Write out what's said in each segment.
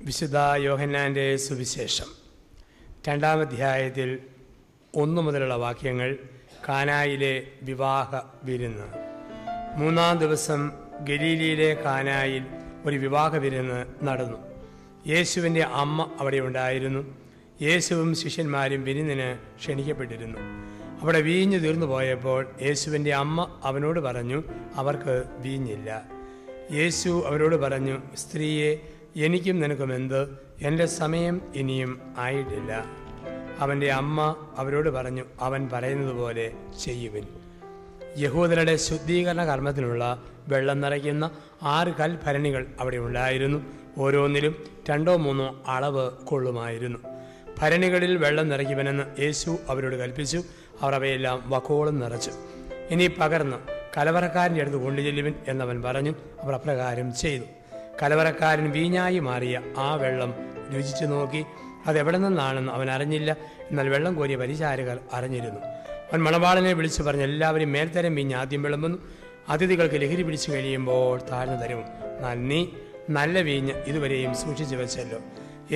വിശുദ്ധ യോഹന്നാൻ്റെ സുവിശേഷം 2-ാം അധ്യായത്തിൽ 1 മുതലുള്ള വാക്യങ്ങൾ. കാനായിലെ വിവാഹ വിരുന്ന്. 3-ാം ദിവസം ഗലീലയിലെ കാനായിൽ ഒരു വിവാഹ വിരുന്ന് നടന്നു. യേശുവിൻ്റെ അമ്മ അവിടെ ഉണ്ടായിരുന്നു. യേശുവും ശിഷ്യന്മാരും വിരുന്നിന് ക്ഷണിക്കപ്പെട്ടിരുന്നു. അവിടെ വീഞ്ഞ് തീർന്നു പോയപ്പോൾ യേശുവിൻ്റെ അമ്മ അവനോട് പറഞ്ഞു, അവർക്ക് വീഞ്ഞില്ല. യേശു അവരോട് പറഞ്ഞു, സ്ത്രീയെ, എനിക്കും നിനക്കും എന്ത്? എൻ്റെ സമയം ഇനിയും ആയിട്ടില്ല. അവൻ്റെ അമ്മ അവരോട് പറഞ്ഞു, അവൻ പറയുന്നത് പോലെ ചെയ്യുവിൻ. യഹൂദരുടെ ശുദ്ധീകരണ കർമ്മത്തിനുള്ള വെള്ളം നിറയ്ക്കുന്ന 6 കൽഭരണികൾ അവിടെ ഉണ്ടായിരുന്നു. ഓരോന്നിലും 2-3 അളവ് കൊള്ളുമായിരുന്നു. ഭരണികളിൽ വെള്ളം നിറയ്ക്കുവനെന്ന് യേശു അവരോട് കൽപ്പിച്ചു. അവർ അവയെല്ലാം വക്കോളം നിറച്ചു. ഇനി പകർന്ന് കലവറക്കാരൻ്റെ അടുത്ത് കൊണ്ടുചെല്ലുവിൻ എന്നവൻ പറഞ്ഞു. അവർ അപ്രകാരം ചെയ്തു. കലവറക്കാരൻ വീഞ്ഞായി മാറിയ ആ വെള്ളം രുചിച്ചു നോക്കി. അതെവിടെ നിന്നാണെന്ന് അവൻ അറിഞ്ഞില്ല. എന്നാൽ വെള്ളം കോരിയ പരിചാരകർ അറിഞ്ഞിരുന്നു. അവൻ മണവാളനെ വിളിച്ചു പറഞ്ഞു, എല്ലാവരും മേൽത്തരം വീഞ്ഞ് ആദ്യം വിളമ്പുന്നു, അതിഥികൾക്ക് ലഹരി പിടിച്ചു കഴിയുമ്പോൾ താഴ്ന്നു തരും. എന്നാൽ നീ നല്ല വീഞ്ഞ് ഇതുവരെയും സൂക്ഷിച്ചു വെച്ചല്ലോ.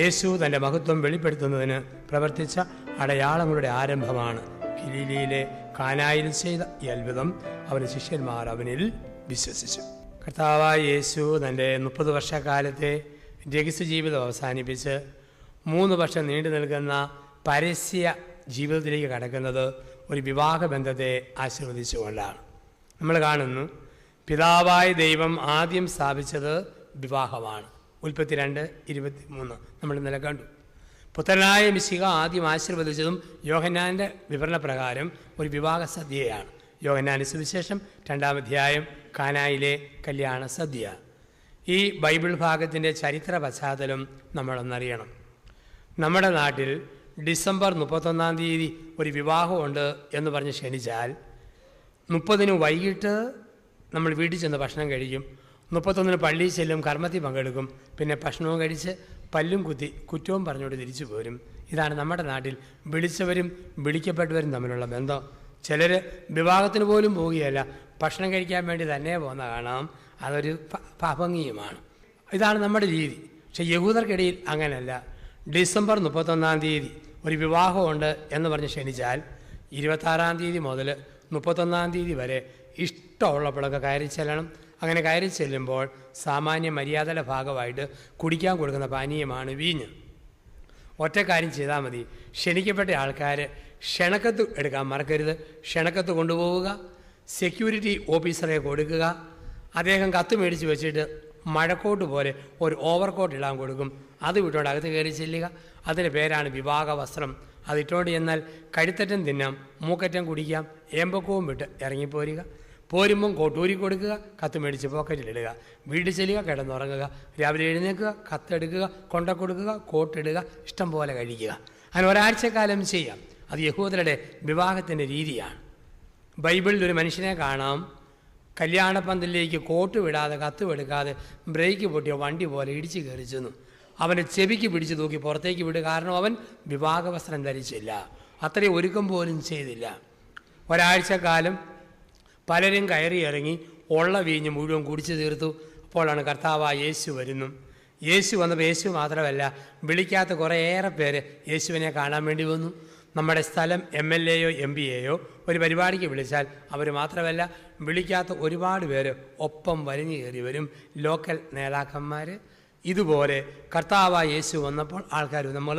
യേശു തൻ്റെ മഹത്വം വെളിപ്പെടുത്തുന്നതിന് പ്രവർത്തിച്ച അടയാളങ്ങളുടെ ആരംഭമാണ്. ഗലീലയിലെ കാനായിൽ ചെയ്ത ഈ അത്ഭുതം അവൻ്റെ ശിഷ്യന്മാർ അവനിൽ വിശ്വസിച്ചു. കർത്താവായ യേശു തൻ്റെ 30 വർഷക്കാലത്തെ രഹസ്യ ജീവിതം അവസാനിപ്പിച്ച് 3 വർഷം നീണ്ടു നിൽക്കുന്ന പരസ്യ ജീവിതത്തിലേക്ക് കടക്കുന്നത് ഒരു വിവാഹ ബന്ധത്തെ ആശീർവദിച്ചുകൊണ്ടാണ്. നമ്മൾ കാണുന്നു, പിതാവായ ദൈവം ആദ്യം സ്ഥാപിച്ചത് വിവാഹമാണ്. ഉൽപ്പത്തി 2:23 നമ്മൾ ഇന്നലെ കണ്ടു. പുത്രനായ മിശിഹ ആദ്യം ആശീർവദിച്ചതും യോഹന്നാൻ്റെ വിവരണപ്രകാരം ഒരു വിവാഹ സദ്യയാണ്. യോഹന്നാൻ്റെ സുവിശേഷം 2-ാം അധ്യായം കാനായിലെ കല്യാണ സദ്യ. ഈ ബൈബിൾ ഭാഗത്തിൻ്റെ ചരിത്ര പശ്ചാത്തലം നമ്മളൊന്നറിയണം. നമ്മുടെ നാട്ടിൽ ഡിസംബർ 31-ാം തീയതി ഒരു വിവാഹമുണ്ട് എന്ന് പറഞ്ഞ് ക്ഷണിച്ചാൽ 30-ന് വൈകിട്ട് നമ്മൾ വീട്ടിൽ ചെന്ന് ഭക്ഷണം കഴിക്കും. 31-ന് പള്ളിയിൽ ചെല്ലും, കർമ്മത്തിൽ പങ്കെടുക്കും. പിന്നെ ഭക്ഷണവും കഴിച്ച് പല്ലും കുത്തി കുറ്റവും പറഞ്ഞുകൊണ്ട് തിരിച്ചു പോരും. ഇതാണ് നമ്മുടെ നാട്ടിൽ വിളിച്ചവരും വിളിക്കപ്പെട്ടവരും തമ്മിലുള്ള ബന്ധം. ചിലർ വിവാഹത്തിന് പോലും പോവുകയല്ല, ഭക്ഷണം കഴിക്കാൻ വേണ്ടി തന്നെ പോകുന്ന കാണാം. അതൊരു പാപങ്ങീയമാണ്. ഇതാണ് നമ്മുടെ രീതി. പക്ഷെ യഹൂദർക്കിടയിൽ അങ്ങനെയല്ല. ഡിസംബർ 31-ാം തീയതി ഒരു വിവാഹമുണ്ട് എന്ന് പറഞ്ഞ് ക്ഷണിച്ചാൽ 26-ാം തീയതി മുതൽ 31-ാം തീയതി വരെ ഇഷ്ടമുള്ളപ്പോഴൊക്കെ കയറി ചെല്ലണം. അങ്ങനെ കയറി ചെല്ലുമ്പോൾ സാമാന്യ മര്യാദയുടെ ഭാഗമായിട്ട് കുടിക്കാൻ കൊടുക്കുന്ന പാനീയമാണ് വീഞ്ഞ്. ഒറ്റ കാര്യം ചെയ്താൽ മതി, ക്ഷണിക്കപ്പെട്ട ആൾക്കാർ ക്ഷണക്കത്ത് എടുക്കാൻ മറക്കരുത്. ക്ഷണക്കത്ത് കൊണ്ടുപോവുക, സെക്യൂരിറ്റി ഓഫീസറെ കൊടുക്കുക. അദ്ദേഹം കത്ത് മേടിച്ച് വെച്ചിട്ട് മഴക്കോട്ട് പോലെ ഒരു ഓവർകോട്ട് ഇടാൻ കൊടുക്കും. അത് വിട്ടുകൊണ്ട് അകത്ത് കയറി ചെല്ലുക. അതിൻ്റെ പേരാണ് വിവാഹ വസ്ത്രം. അതിട്ടുകൊണ്ട് ചെന്നാൽ കഴുത്തറ്റം തിന്നാം, മൂക്കറ്റം കുടിക്കാം, ഏമ്പക്കവും വിട്ട് ഇറങ്ങിപ്പോരുക. പോരുമ്പം കോട്ടൂരി കൊടുക്കുക, കത്ത് മേടിച്ച് പോക്കറ്റിലിടുക, വീട്ടിൽ ചെല്ലുക, കിടന്നുറങ്ങുക, രാവിലെ എഴുന്നേൽക്കുക, കത്തെടുക്കുക, കൊണ്ട കൊടുക്കുക, കോട്ടിടുക, ഇഷ്ടം പോലെ കഴിക്കുക. അങ്ങനെ ഒരാഴ്ചക്കാലം ചെയ്യാം. അത് യഹൂദരുടെ വിവാഹത്തിൻ്റെ രീതിയാണ്. ബൈബിളിൽ ഒരു മനുഷ്യനെ കാണാം, കല്യാണപ്പന്തലിലേക്ക് കോട്ട് വിടാതെ കത്ത് എടുക്കാതെ ബ്രേക്ക് പൊട്ടിയ വണ്ടി പോലെ ഇടിച്ച് കയറി ചെന്നു. അവനെ ചെവിക്ക് പിടിച്ച് തൂക്കി പുറത്തേക്ക് വിടുക. കാരണം അവൻ വിവാഹ വസ്ത്രം ധരിച്ചില്ല, അത്രയും ഒരുക്കം പോലും ചെയ്തില്ല. ഒരാഴ്ചക്കാലം പലരും കയറി ഇറങ്ങി ഉള്ള വീഞ്ഞ് മുഴുവൻ കുടിച്ചു തീർത്തു. അപ്പോഴാണ് കർത്താവായ യേശു വരുന്നു. യേശു വന്നപ്പോൾ യേശു മാത്രമല്ല, വിളിക്കാത്ത കുറേയേറെ പേര് യേശുവിനെ കാണാൻ വേണ്ടി വന്നു. നമ്മുടെ സ്ഥലം MLA-യോ MP-യെയോ ഒരു പരിപാടിക്ക് വിളിച്ചാൽ അവർ മാത്രമല്ല, വിളിക്കാത്ത ഒരുപാട് പേര് ഒപ്പം വലിഞ്ഞു കയറി വരും, ലോക്കൽ നേതാക്കന്മാർ. ഇതുപോലെ കർത്താവായ യേശു വന്നപ്പോൾ ആൾക്കാർ, നമ്മൾ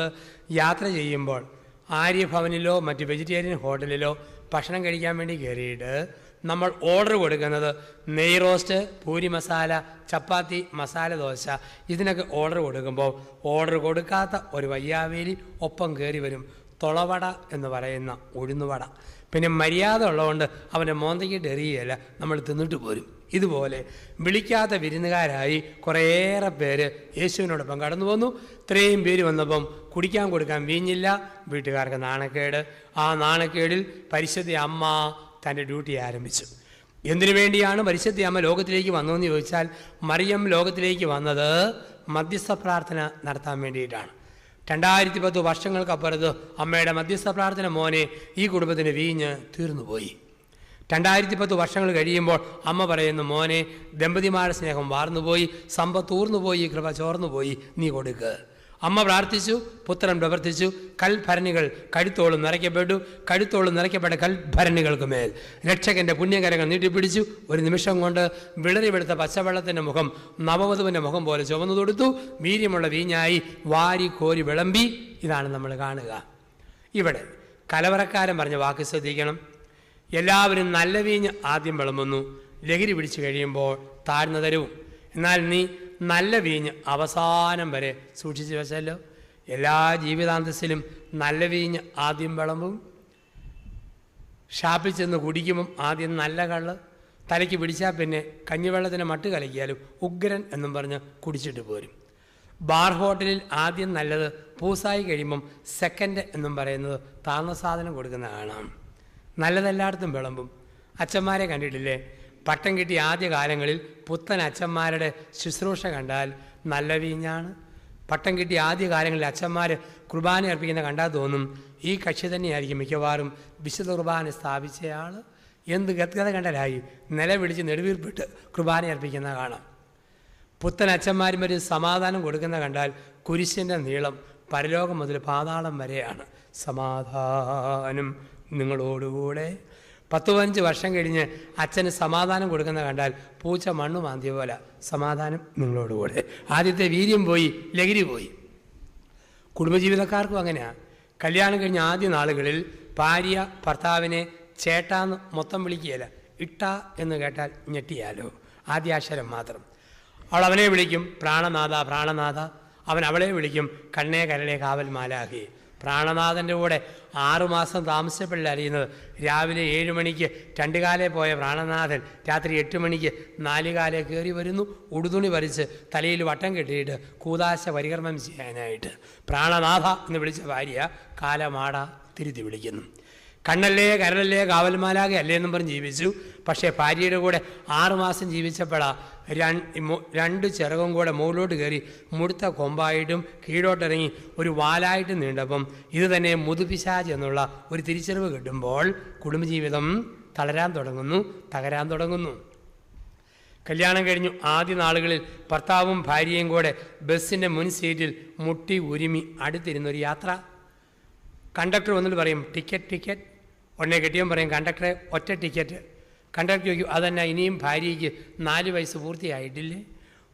യാത്ര ചെയ്യുമ്പോൾ ആര്യഭവനിലോ മറ്റ് വെജിറ്റേറിയൻ ഹോട്ടലിലോ ഭക്ഷണം കഴിക്കാൻ വേണ്ടി കയറിയിട്ട് നമ്മൾ ഓർഡർ കൊടുക്കുന്നത് നെയ് റോസ്റ്റ്, പൂരി മസാല, ചപ്പാത്തി, മസാല ദോശ, ഇതിനൊക്കെ ഓർഡർ കൊടുക്കുമ്പോൾ ഓർഡർ കൊടുക്കാത്ത ഒരു വയ്യാവേലി ഒപ്പം കയറി വരും. തൊളവട എന്ന് പറയുന്ന ഉഴുന്നുവട. പിന്നെ മര്യാദ ഉള്ളതുകൊണ്ട് അവൻ്റെ മോന്തയ്ക്കിട്ട് എറിയുകയല്ല, നമ്മൾ തിന്നിട്ട് പോരും. ഇതുപോലെ വിളിക്കാത്ത വിരുന്നുകാരായി കുറേയേറെ പേര് യേശുവിനോടൊപ്പം കടന്നു വന്നു. ഇത്രയും പേര് വന്നപ്പം കുടിക്കാൻ കൊടുക്കാൻ വീഞ്ഞില്ല. വീട്ടുകാർക്ക് നാണക്കേട്. ആ നാണക്കേടിൽ പരിശുദ്ധ അമ്മ തൻ്റെ ഡ്യൂട്ടി ആരംഭിച്ചു. എന്തിനു വേണ്ടിയാണ് പരിശുദ്ധ അമ്മ ലോകത്തിലേക്ക് വന്നതെന്ന് ചോദിച്ചാൽ, മറിയം ലോകത്തിലേക്ക് വന്നത് മധ്യസ്ഥ പ്രാർത്ഥന നടത്താൻ വേണ്ടിയിട്ടാണ്. 2010 വർഷങ്ങൾക്കപ്പുറത്ത് അമ്മയുടെ മധ്യസ്ഥ പ്രാർത്ഥന മോനെ ഈ കുടുംബത്തിന് വീഞ്ഞ് തീർന്നുപോയി. 2010 വർഷങ്ങൾ കഴിയുമ്പോൾ അമ്മ പറയുന്നു, മോനെ, ദമ്പതിമാരുടെ സ്നേഹം വാർന്നുപോയി, സമ്പത്ത് ഊർന്നുപോയി, കൃപ ചോർന്നുപോയി, നീ കൊടുക്ക്. അമ്മ പ്രാർത്ഥിച്ചു, പുത്രൻ പ്രവർത്തിച്ചു. കൽഭരണികൾ കഴുത്തോളം നിറയ്ക്കപ്പെട്ടു. കഴുത്തോളം നിറയ്ക്കപ്പെട്ട കൽഭരണികൾക്ക് മേൽ രക്ഷകന്റെ പുണ്യകരങ്ങൾ നീട്ടിപ്പിടിച്ചു. ഒരു നിമിഷം കൊണ്ട് വിളറി വെളുത്ത പച്ചവെള്ളത്തിൻ്റെ മുഖം നവവധുവിൻ്റെ മുഖം പോലെ ചുവന്നു തൊടുത്തു. വീര്യമുള്ള വീഞ്ഞായി വാരി കോരി വിളമ്പി. ഇതാണ് നമ്മൾ കാണുക. ഇവിടെ കലവറക്കാരൻ പറഞ്ഞ വാക്ക് ശ്രദ്ധിക്കണം. എല്ലാവരും നല്ല വീഞ്ഞ് ആദ്യം വിളമ്പുന്നു, ലഹരി പിടിച്ചു കഴിയുമ്പോൾ താഴ്ന്ന തരവും. എന്നാൽ നീ നല്ല വീഞ്ഞ് അവസാനം വരെ സൂക്ഷിച്ചു വെച്ചല്ലോ. എല്ലാ ജീവിതാന്തസ്സിലും നല്ല വീഞ്ഞ് ആദ്യം വിളമ്പും. ഷാപ്പിൽ ചെന്ന് കുടിക്കുമ്പം ആദ്യം നല്ല കള്ള് തലയ്ക്ക് പിടിച്ചാൽ പിന്നെ കഞ്ഞിവെള്ളത്തിന് മട്ട് കലക്കിയാലും ഉഗ്രൻ എന്നും പറഞ്ഞ് കുടിച്ചിട്ട് പോരും. ബാർ ഹോട്ടലിൽ ആദ്യം നല്ലത്, പൂസായി കഴിയുമ്പം സെക്കൻഡ് എന്നും പറയുന്നത് താഴ്ന്ന സാധനം കൊടുക്കുന്ന കാണാം. നല്ലതെല്ലായിടത്തും വിളമ്പും. അച്ഛന്മാരെ കണ്ടിട്ടില്ലേ? പട്ടം കിട്ടിയ ആദ്യ കാലങ്ങളിൽ പുത്തൻ അച്ഛന്മാരുടെ ശുശ്രൂഷ കണ്ടാൽ നല്ല വീഞ്ഞാണ്. പട്ടം കിട്ടിയ ആദ്യ കാലങ്ങളിൽ അച്ഛന്മാർ കുർബാന അർപ്പിക്കുന്ന കണ്ടാൽ തോന്നും ഈ കക്ഷി തന്നെയായിരിക്കും മിക്കവാറും വിശുദ്ധ കുർബാന സ്ഥാപിച്ചയാൾ. എന്ത് ഗദ്ഗത കണ്ടലായി നിലവിളിച്ച് നെടുവീർപ്പിട്ട് കുർബാന അർപ്പിക്കുന്ന കാണാം. പുത്തൻ അച്ഛന്മാരും ഒരു സമാധാനം കൊടുക്കുന്ന കണ്ടാൽ കുരിശിൻ്റെ നീളം പരലോകം മുതൽ പാതാളം വരെയാണ്. സമാധാനം നിങ്ങളോടുകൂടെ. 10-15 വർഷം കഴിഞ്ഞ് അച്ഛന് സമാധാനം കൊടുക്കുന്ന കണ്ടാൽ പൂച്ച മണ്ണു മാന്തിയ പോലെ സമാധാനം നിങ്ങളോടുകൂടെ. ആദ്യത്തെ വീര്യം പോയി, ലഹരി പോയി. കുടുംബജീവിതക്കാർക്കും അങ്ങനെയാണ്. കല്യാണം കഴിഞ്ഞ ആദ്യ നാളുകളിൽ ഭാര്യ ഭർത്താവിനെ ചേട്ടാന്ന് മൊത്തം വിളിക്കുകയില്ല. ഇട്ട എന്ന് കേട്ടാൽ ഞെട്ടിയാലോ, ആദ്യാക്ഷരം മാത്രം. അവൾ അവനെ വിളിക്കും പ്രാണനാഥ പ്രാണനാഥ, അവൻ അവളെ വിളിക്കും കണ്ണേ കരളെ കാവൽ മാലാഖി. പ്രാണനാഥൻ്റെ കൂടെ 6 മാസം താമസിച്ചപ്പോഴല്ല അറിയുന്നത് രാവിലെ 7 മണിക്ക് 2 കാലേ പോയ പ്രാണനാഥൻ രാത്രി 8 മണിക്ക് 4 കാലേ കയറി വരുന്നു. ഉടുതുണി പറിച്ച് തലയിൽ വട്ടം കെട്ടിയിട്ട് കൂദാശ പരികർമ്മം ചെയ്യാനായിട്ട്. പ്രാണനാഥ എന്ന് വിളിച്ച ഭാര്യ കാലമാട തിരുത്തി വിളിക്കുന്നു. കണ്ണല്ലേ കരളല്ലേ കാവൽമാലാകെ അല്ലേ എന്നും പറഞ്ഞ് ജീവിച്ചു. പക്ഷേ ഭാര്യയുടെ കൂടെ 6 മാസം ജീവിച്ചപ്പോഴാണ് 2 ചിറകും കൂടെ മുകളിലോട്ട് കയറി മുടുത്ത കൊമ്പായിട്ടും കീഴോട്ടിറങ്ങി ഒരു വാലായിട്ട് നീണ്ടപ്പം ഇത് തന്നെ മുതുപിശാച് എന്നുള്ള ഒരു തിരിച്ചറിവ് കിട്ടുമ്പോൾ കുടുംബജീവിതം തളരാൻ തുടങ്ങുന്നു, തകരാൻ തുടങ്ങുന്നു. കല്യാണം കഴിഞ്ഞു ആദ്യ നാളുകളിൽ ഭർത്താവും ഭാര്യയും കൂടെ ബസ്സിൻ്റെ മുൻ സീറ്റിൽ മുട്ടി ഉരുമി അടുത്തിരുന്നൊരു യാത്ര. കണ്ടക്ടർ വന്നിട്ട് പറയും ടിക്കറ്റ് ടിക്കറ്റ്. ഉടനെ കെട്ടിയവൻ പറയും കണ്ടക്ടറെ ഒറ്റ ടിക്കറ്റ്. കണ്ടക്ടർ ചോദിക്കും അതന്നെ ഇനിയും ഭാര്യയ്ക്ക് 4 വയസ്സ് പൂർത്തിയായിട്ടില്ലേ?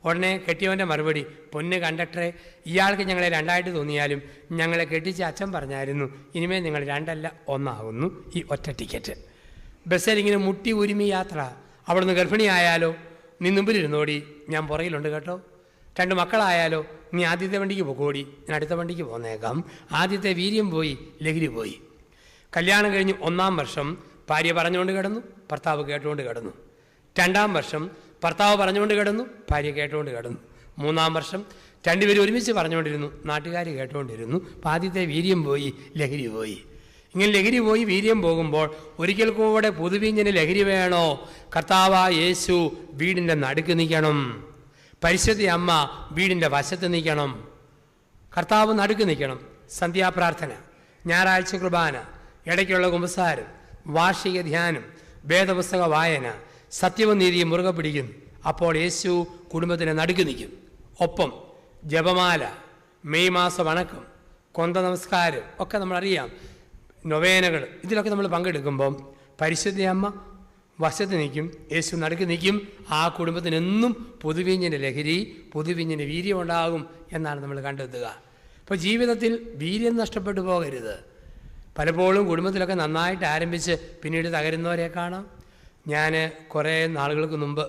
ഉടനെ കെട്ടിയവൻ്റെ മറുപടി, പൊന്ന് കണ്ടക്ടറെ, ഇയാൾക്ക് ഞങ്ങളെ 2ആയിട്ട് തോന്നിയാലും ഞങ്ങളെ കെട്ടിച്ച അച്ഛൻ പറഞ്ഞായിരുന്നു ഇനിമേൽ നിങ്ങൾ 2 അല്ല 1 ആകുന്നു ഈ ഒറ്റ ടിക്കറ്റ്. ബസ്സിൽ ഇങ്ങനെ മുട്ടി ഉരുമി യാത്ര. അവിടുന്ന് ഗർഭിണിയായാലോ നീ മുമ്പിലിരുന്നോടി, ഞാൻ പുറകിലുണ്ട് കേട്ടോ. 2 മക്കളായാലോ നീ ആദ്യത്തെ വണ്ടിക്ക് പോകോടി, ഞാൻ അടുത്ത വണ്ടിക്ക് പോന്നേക്കാം. ആദ്യത്തെ വീര്യം പോയി, ലഹരി പോയി. കല്യാണം കഴിഞ്ഞ് 1-ാം വർഷം ഭാര്യ പറഞ്ഞുകൊണ്ട് കിടന്നു, ഭർത്താവ് കേട്ടുകൊണ്ട് കിടന്നു. 2-ാം വർഷം ഭർത്താവ് പറഞ്ഞുകൊണ്ട് കിടന്നു, ഭാര്യ കേട്ടുകൊണ്ട് കിടന്നു. 3-ാം വർഷം 2 പേരും ഒരുമിച്ച് പറഞ്ഞുകൊണ്ടിരുന്നു, നാട്ടുകാർ കേട്ടുകൊണ്ടിരുന്നു. അപ്പം ആദ്യത്തെ വീര്യം പോയി, ലഹരി പോയി. ഇങ്ങനെ ലഹരി പോയി വീര്യം പോകുമ്പോൾ ഒരിക്കൽ കൂടെ പുതുവീഞ്ഞിന് ലഹരി വേണോ? കർത്താവായ യേശു വീടിൻ്റെ നടുക്ക് നിൽക്കണം. പരിശുദ്ധ അമ്മ വീടിൻ്റെ വശത്ത് നിൽക്കണം. കർത്താവ് നടുക്ക് നിൽക്കണം. സന്ധ്യാപ്രാർത്ഥന, ഞായറാഴ്ച കുർബാന, ഇടയ്ക്കുള്ള കുമ്പസാരം, വാർഷിക ധ്യാനം, വേദപുസ്തക വായന, സത്യവും നീതിയും മുറുകെ പിടിക്കും. അപ്പോൾ യേശു കുടുംബത്തിന് നടുക്ക് നിൽക്കും. ഒപ്പം ജപമാല, മെയ് മാസ വണക്കം, കൊന്ത നമസ്കാരം ഒക്കെ നമ്മളറിയാം, നൊവേനകൾ, ഇതിലൊക്കെ നമ്മൾ പങ്കെടുക്കുമ്പം പരിശുദ്ധ അമ്മ വശത്ത് നിൽക്കും, യേശു നടുക്ക് നിൽക്കും. ആ കുടുംബത്തിനെന്നും പുതുവീഞ്ഞിൻ്റെ ലഹരി, പുതുവീഞ്ഞിൻ്റെ വീര്യം ഉണ്ടാകും എന്നാണ് നമ്മൾ കണ്ടെത്തുക. അപ്പോൾ ജീവിതത്തിൽ വീര്യം നഷ്ടപ്പെട്ടു പോകരുത്. പലപ്പോഴും കുടുംബത്തിലൊക്കെ നന്നായിട്ട് ആരംഭിച്ച് പിന്നീട് തകരുന്നവരെ കാണാം. ഞാൻ കുറേ നാളുകൾക്ക് മുമ്പ്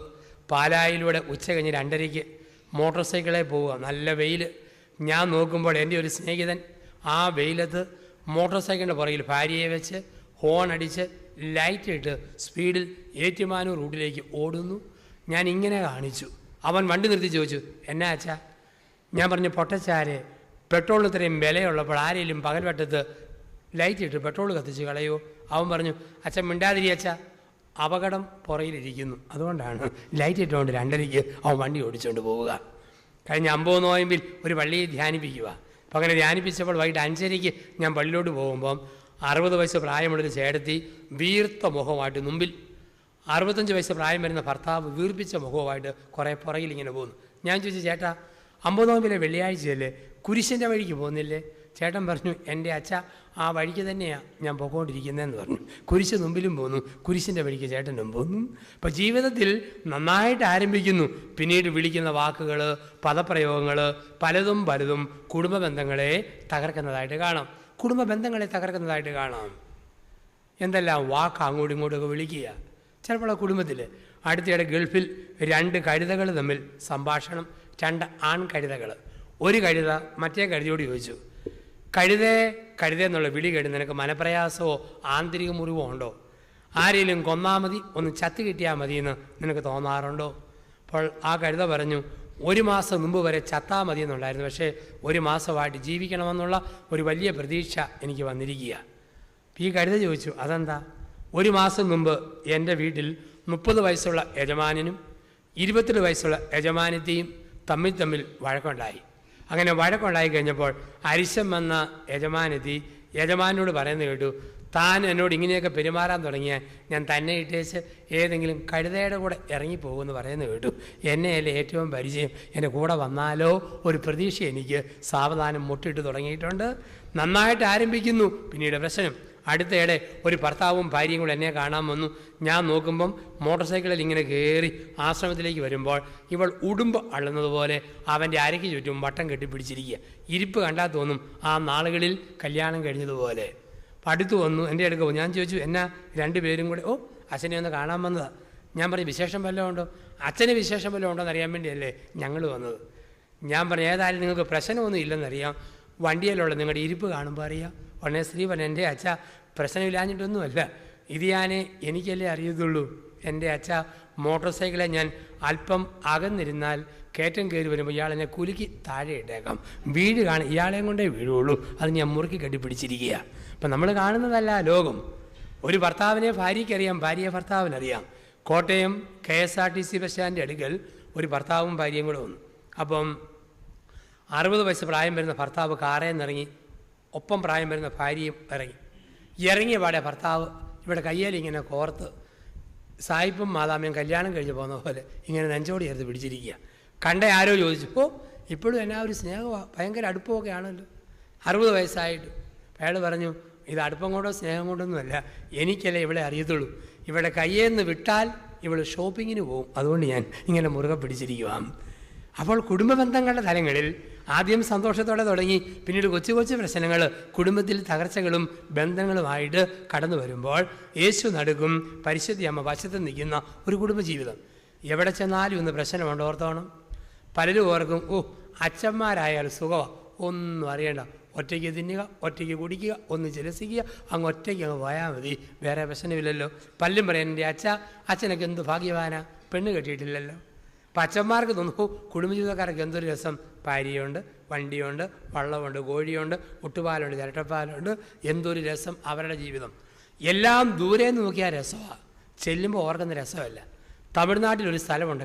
പാലായിലൂടെ ഉച്ച കഴിഞ്ഞ് 2:30 മോട്ടോർ സൈക്കിളിൽ പോവുക, നല്ല വെയിൽ. ഞാൻ നോക്കുമ്പോൾ എൻ്റെ ഒരു സ്നേഹിതൻ ആ വെയിലത്ത് മോട്ടോർ സൈക്കിളിൻ്റെ പുറകിൽ ഭാര്യയെ വെച്ച് ഹോൺ അടിച്ച് ലൈറ്റ് ഇട്ട് സ്പീഡിൽ ഏറ്റുമാനൂർ റൂട്ടിലേക്ക് ഓടുന്നു. ഞാൻ ഇങ്ങനെ കാണിച്ചു. അവൻ വണ്ടി നിർത്തി ചോദിച്ചു, എന്നാ അച്ഛാ? ഞാൻ പറഞ്ഞു, പൊട്ടച്ചാരെ, പെട്രോളിന് ഇത്രയും വിലയുള്ളപ്പോൾ ആരെങ്കിലും പകൽവട്ടത്ത് ലൈറ്റ് ഇട്ട് പെട്രോൾ കത്തിച്ച് കളയോ? അവൻ പറഞ്ഞു, അച്ഛൻ മിണ്ടാതിരി അച്ഛാ, അപകടം പുറയിലിരിക്കുന്നു, അതുകൊണ്ടാണ് ലൈറ്റ് ഇട്ടുകൊണ്ട് 2:30 അവൻ വണ്ടി ഓടിച്ചുകൊണ്ട് പോവുക. കഴിഞ്ഞ 50 നോയമ്പിൽ ഒരു പള്ളിയിൽ ധ്യാനിപ്പിക്കുക. അപ്പോൾ അങ്ങനെ ധ്യാനിപ്പിച്ചപ്പോൾ വൈകിട്ട് 5:30 ഞാൻ പള്ളിയിലോട്ട് പോകുമ്പം 60 വയസ്സ് പ്രായമുള്ളൊരു ചേട്ടത്തി വീർത്ത മുഖമായിട്ട് മുമ്പിൽ 65 വയസ്സ് പ്രായം വരുന്ന ഭർത്താവ് വീർപ്പിച്ച മുഖവുമായിട്ട് കുറേ പുറകിൽ ഇങ്ങനെ പോകുന്നു. ഞാൻ ചോദിച്ചു, ചേട്ടാ 50 നോമ്പിലെ വെള്ളിയാഴ്ചയല്ലേ, കുരിശിൻ്റെ വഴിക്ക് പോകുന്നില്ലേ? ചേട്ടൻ പറഞ്ഞു, എൻ്റെ അച്ഛ ആ വഴിക്ക് തന്നെയാണ് ഞാൻ പോയിക്കൊണ്ടിരിക്കുന്നതെന്ന് പറഞ്ഞു. കുരിശ് മുമ്പിലും പോന്നു, കുരിശിൻ്റെ വഴിക്ക് ചേട്ടനും പോന്നു. അപ്പോൾ ജീവിതത്തിൽ നന്നായിട്ട് ആരംഭിക്കുന്നു, പിന്നീട് വിളിക്കുന്ന വാക്കുകൾ, പദപ്രയോഗങ്ങൾ പലതും കുടുംബ ബന്ധങ്ങളെ തകർക്കുന്നതായിട്ട് കാണാം. കുടുംബ ബന്ധങ്ങളെ തകർക്കുന്നതായിട്ട് കാണാം. എന്തെല്ലാം വാക്ക് അങ്ങോട്ടും ഇങ്ങോട്ടൊക്കെ വിളിക്കുക. ചിലപ്പോൾ ആ കുടുംബത്തിൽ അടുത്തിടെ ഗൾഫിൽ 2 കഴുതകൾ തമ്മിൽ സംഭാഷണം. 2 ആൺ കഴുതകൾ. ഒരു കഴുത മറ്റേ കഴുതയോട് ചോദിച്ചു, കഴുത എന്നുള്ള വിളി കേട്ട് നിനക്ക് മനപ്രയാസമോ ആന്തരിക മുറിവോ ഉണ്ടോ? ആരെങ്കിലും കൊന്നാൽ മതി, ഒന്ന് ചത്ത് കിട്ടിയാൽ മതിയെന്ന് നിനക്ക് തോന്നാറുണ്ടോ? അപ്പോൾ ആ കഴുത പറഞ്ഞു, 1 മാസം മുമ്പ് വരെ ചത്താൽ മതി എന്നുണ്ടായിരുന്നു, പക്ഷേ 1 മാസമായിട്ട് ജീവിക്കണമെന്നുള്ള ഒരു വലിയ പ്രതീക്ഷ എനിക്ക് വന്നിരിക്കുക. ഈ കഴുത ചോദിച്ചു, അതെന്താ? 1 മാസം മുമ്പ് എൻ്റെ വീട്ടിൽ 30 വയസ്സുള്ള യജമാനനും 22 വയസ്സുള്ള യജമാനത്തെയും തമ്മിൽ വഴക്കുണ്ടായി. അങ്ങനെ വഴക്കുണ്ടായി കഴിഞ്ഞപ്പോൾ അരിശം വന്ന യജമാനോട് പറയുന്നത് കേട്ടു, താൻ എന്നോട് ഇങ്ങനെയൊക്കെ പെരുമാറാൻ തുടങ്ങിയാൽ ഞാൻ തന്നെ ഇട്ടേച്ച് ഏതെങ്കിലും കഴുതയുടെ കൂടെ ഇറങ്ങിപ്പോകുമെന്ന് പറയുന്നത് കേട്ടു. എന്നെയല്ലേ ഏറ്റവും പരിചയം, എൻ്റെ കൂടെ വന്നാലോ ഒരു പ്രതീക്ഷ എനിക്ക് സാവധാനം മുട്ടിട്ട് തുടങ്ങിയിട്ടുണ്ട്. നന്നായിട്ട് ആരംഭിക്കുന്നു, പിന്നീട് പ്രശ്നം. അടുത്തയിടെ ഒരു ഭർത്താവും ഭാര്യയും കൂടെ എന്നെ കാണാൻ വന്നു. ഞാൻ നോക്കുമ്പം മോട്ടോർ സൈക്കിളിൽ ഇങ്ങനെ കയറി ആശ്രമത്തിലേക്ക് വരുമ്പോൾ ഇവൾ ഉടുമ്പ് അള്ളുന്നത് പോലെ അവൻ്റെ അരയ്ക്ക് ചുറ്റും വട്ടം കെട്ടിപ്പിടിച്ചിരിക്കുക. ഇരിപ്പ് കണ്ടാൽ തോന്നും ആ നാളുകളിൽ കല്യാണം കഴിഞ്ഞതുപോലെ. അടുത്ത് വന്നു, എൻ്റെ അടുക്ക് ഞാൻ ചോദിച്ചു, എന്നാ 2 പേരും കൂടെ? അച്ഛനെ ഒന്ന് കാണാൻ വന്നതാണ്. ഞാൻ പറഞ്ഞു, വിശേഷം വല്ലതും ഉണ്ടോ? അച്ഛന് വിശേഷം വല്ലതും ഉണ്ടോ എന്നറിയാൻ വേണ്ടിയല്ലേ ഞങ്ങൾ വന്നത്. ഞാൻ പറഞ്ഞു, ഏതായാലും നിങ്ങൾക്ക് പ്രശ്നമൊന്നും ഇല്ലെന്നറിയാം, വണ്ടിയിലുള്ള നിങ്ങളുടെ ഇരിപ്പ് കാണുമ്പോൾ അറിയാം. ഉടനെ സ്ത്രീ പറഞ്ഞു, എൻ്റെ അച്ഛ പ്രശ്നമില്ലാഞ്ഞിട്ടൊന്നുമല്ല, ഇത് എനിക്കല്ലേ അറിയത്തുള്ളൂ. എൻ്റെ അച്ഛ മോട്ടോർ സൈക്കിളെ ഞാൻ അല്പം അകന്നിരുന്നാൽ കയറ്റം കയറി വരുമ്പോൾ ഇയാളെന്നെ കുലുക്കി താഴെ ഇട്ടേക്കാം, വീട് ഇയാളെയും കൊണ്ടേ വീഴുള്ളൂ, അത് ഞാൻ മുറുക്കി കെട്ടിപ്പിടിച്ചിരിക്കുക. അപ്പം നമ്മൾ കാണുന്നതല്ല ലോകം. ഒരു ഭർത്താവിനെ ഭാര്യയ്ക്കറിയാം, ഭാര്യയെ ഭർത്താവിനറിയാം. കോട്ടയം KSRTC ബസ് സ്റ്റാൻഡിൻ്റെ അടുക്കൽ ഒരു ഭർത്താവും ഭാര്യയും കൂടെ വന്നു. അപ്പം 60 വയസ്സ് പ്രായം വരുന്ന ഭർത്താവ് കാറയിൽ നിന്നിറങ്ങി, ഒപ്പം പ്രായം വരുന്ന ഭാര്യയും ഇറങ്ങിയ പാടെ ഭർത്താവ് ഇവിടെ കയ്യേലിങ്ങനെ കോർത്ത് സായിപ്പും മാതാമയും കല്യാണം കഴിഞ്ഞ് പോകുന്ന പോലെ ഇങ്ങനെ നെഞ്ചോട് ചേർത്ത് പിടിച്ചിരിക്കുക. കണ്ട ആരോ ചോദിച്ചു, ഇപ്പോഴും എന്നാ ഒരു സ്നേഹമാണ്, ഭയങ്കര അടുപ്പമൊക്കെ ആണല്ലോ, 60 വയസ്സായിട്ട്. അയാൾ പറഞ്ഞു, ഇത് അടുപ്പം കൊണ്ടോ സ്നേഹം കൊണ്ടൊന്നുമല്ല, എനിക്കല്ലേ ഇവളെ അറിയത്തുള്ളൂ, ഇവിടെ കയ്യേന്ന് വിട്ടാൽ ഇവൾ ഷോപ്പിങ്ങിന് പോകും, അതുകൊണ്ട് ഞാൻ ഇങ്ങനെ മുറുകെ പിടിച്ചിരിക്കുവാം. അപ്പോൾ കുടുംബ ബന്ധങ്ങളുടെ തലങ്ങളിൽ ആദ്യം സന്തോഷത്തോടെ തുടങ്ങി, പിന്നീട് കൊച്ചു പ്രശ്നങ്ങൾ, കുടുംബത്തിൽ തകർച്ചകളും ബന്ധങ്ങളുമായിട്ട് കടന്നു വരുമ്പോൾ യേശു നടുക്കും, പരിശുദ്ധി അമ്മ വശത്ത് നിൽക്കുന്ന ഒരു കുടുംബജീവിതം. എവിടെ ചെന്നാലും ഇന്ന് പ്രശ്നമുണ്ട്, ഓർത്തോണം. പലരും ഓർക്കും, അച്ഛന്മാരായാലും സുഖമാണ്, ഒന്നും അറിയണ്ട, ഒറ്റയ്ക്ക് തിന്നുക, ഒറ്റയ്ക്ക് കുടിക്കുക, ഒന്ന് ചിലസിക്കുക, ഒറ്റയ്ക്ക് പോയാൽ മതി, വേറെ പ്രശ്നമില്ലല്ലോ. പലരും പറയാൻ, എൻ്റെ അച്ഛനൊക്കെ എന്ത് ഭാഗ്യവാനാ, പെണ്ണ് കെട്ടിയിട്ടില്ലല്ലോ. അപ്പം അച്ഛന്മാർക്ക് തോന്നുന്നു കുടുംബജീവിതക്കാർക്ക് എന്തൊരു രസം, ഭാര്യയുണ്ട്, വണ്ടിയുണ്ട്, വള്ളമുണ്ട്, കോഴിയുണ്ട്, ഒട്ടുപാലുണ്ട്, ചിരട്ടപ്പാലുണ്ട്, എന്തൊരു രസം അവരുടെ ജീവിതം. എല്ലാം ദൂരെ നോക്കിയാൽ രസമാണ്, ചെല്ലുമ്പോൾ ഓർക്കുന്ന രസമല്ല. തമിഴ്നാട്ടിലൊരു സ്ഥലമുണ്ട്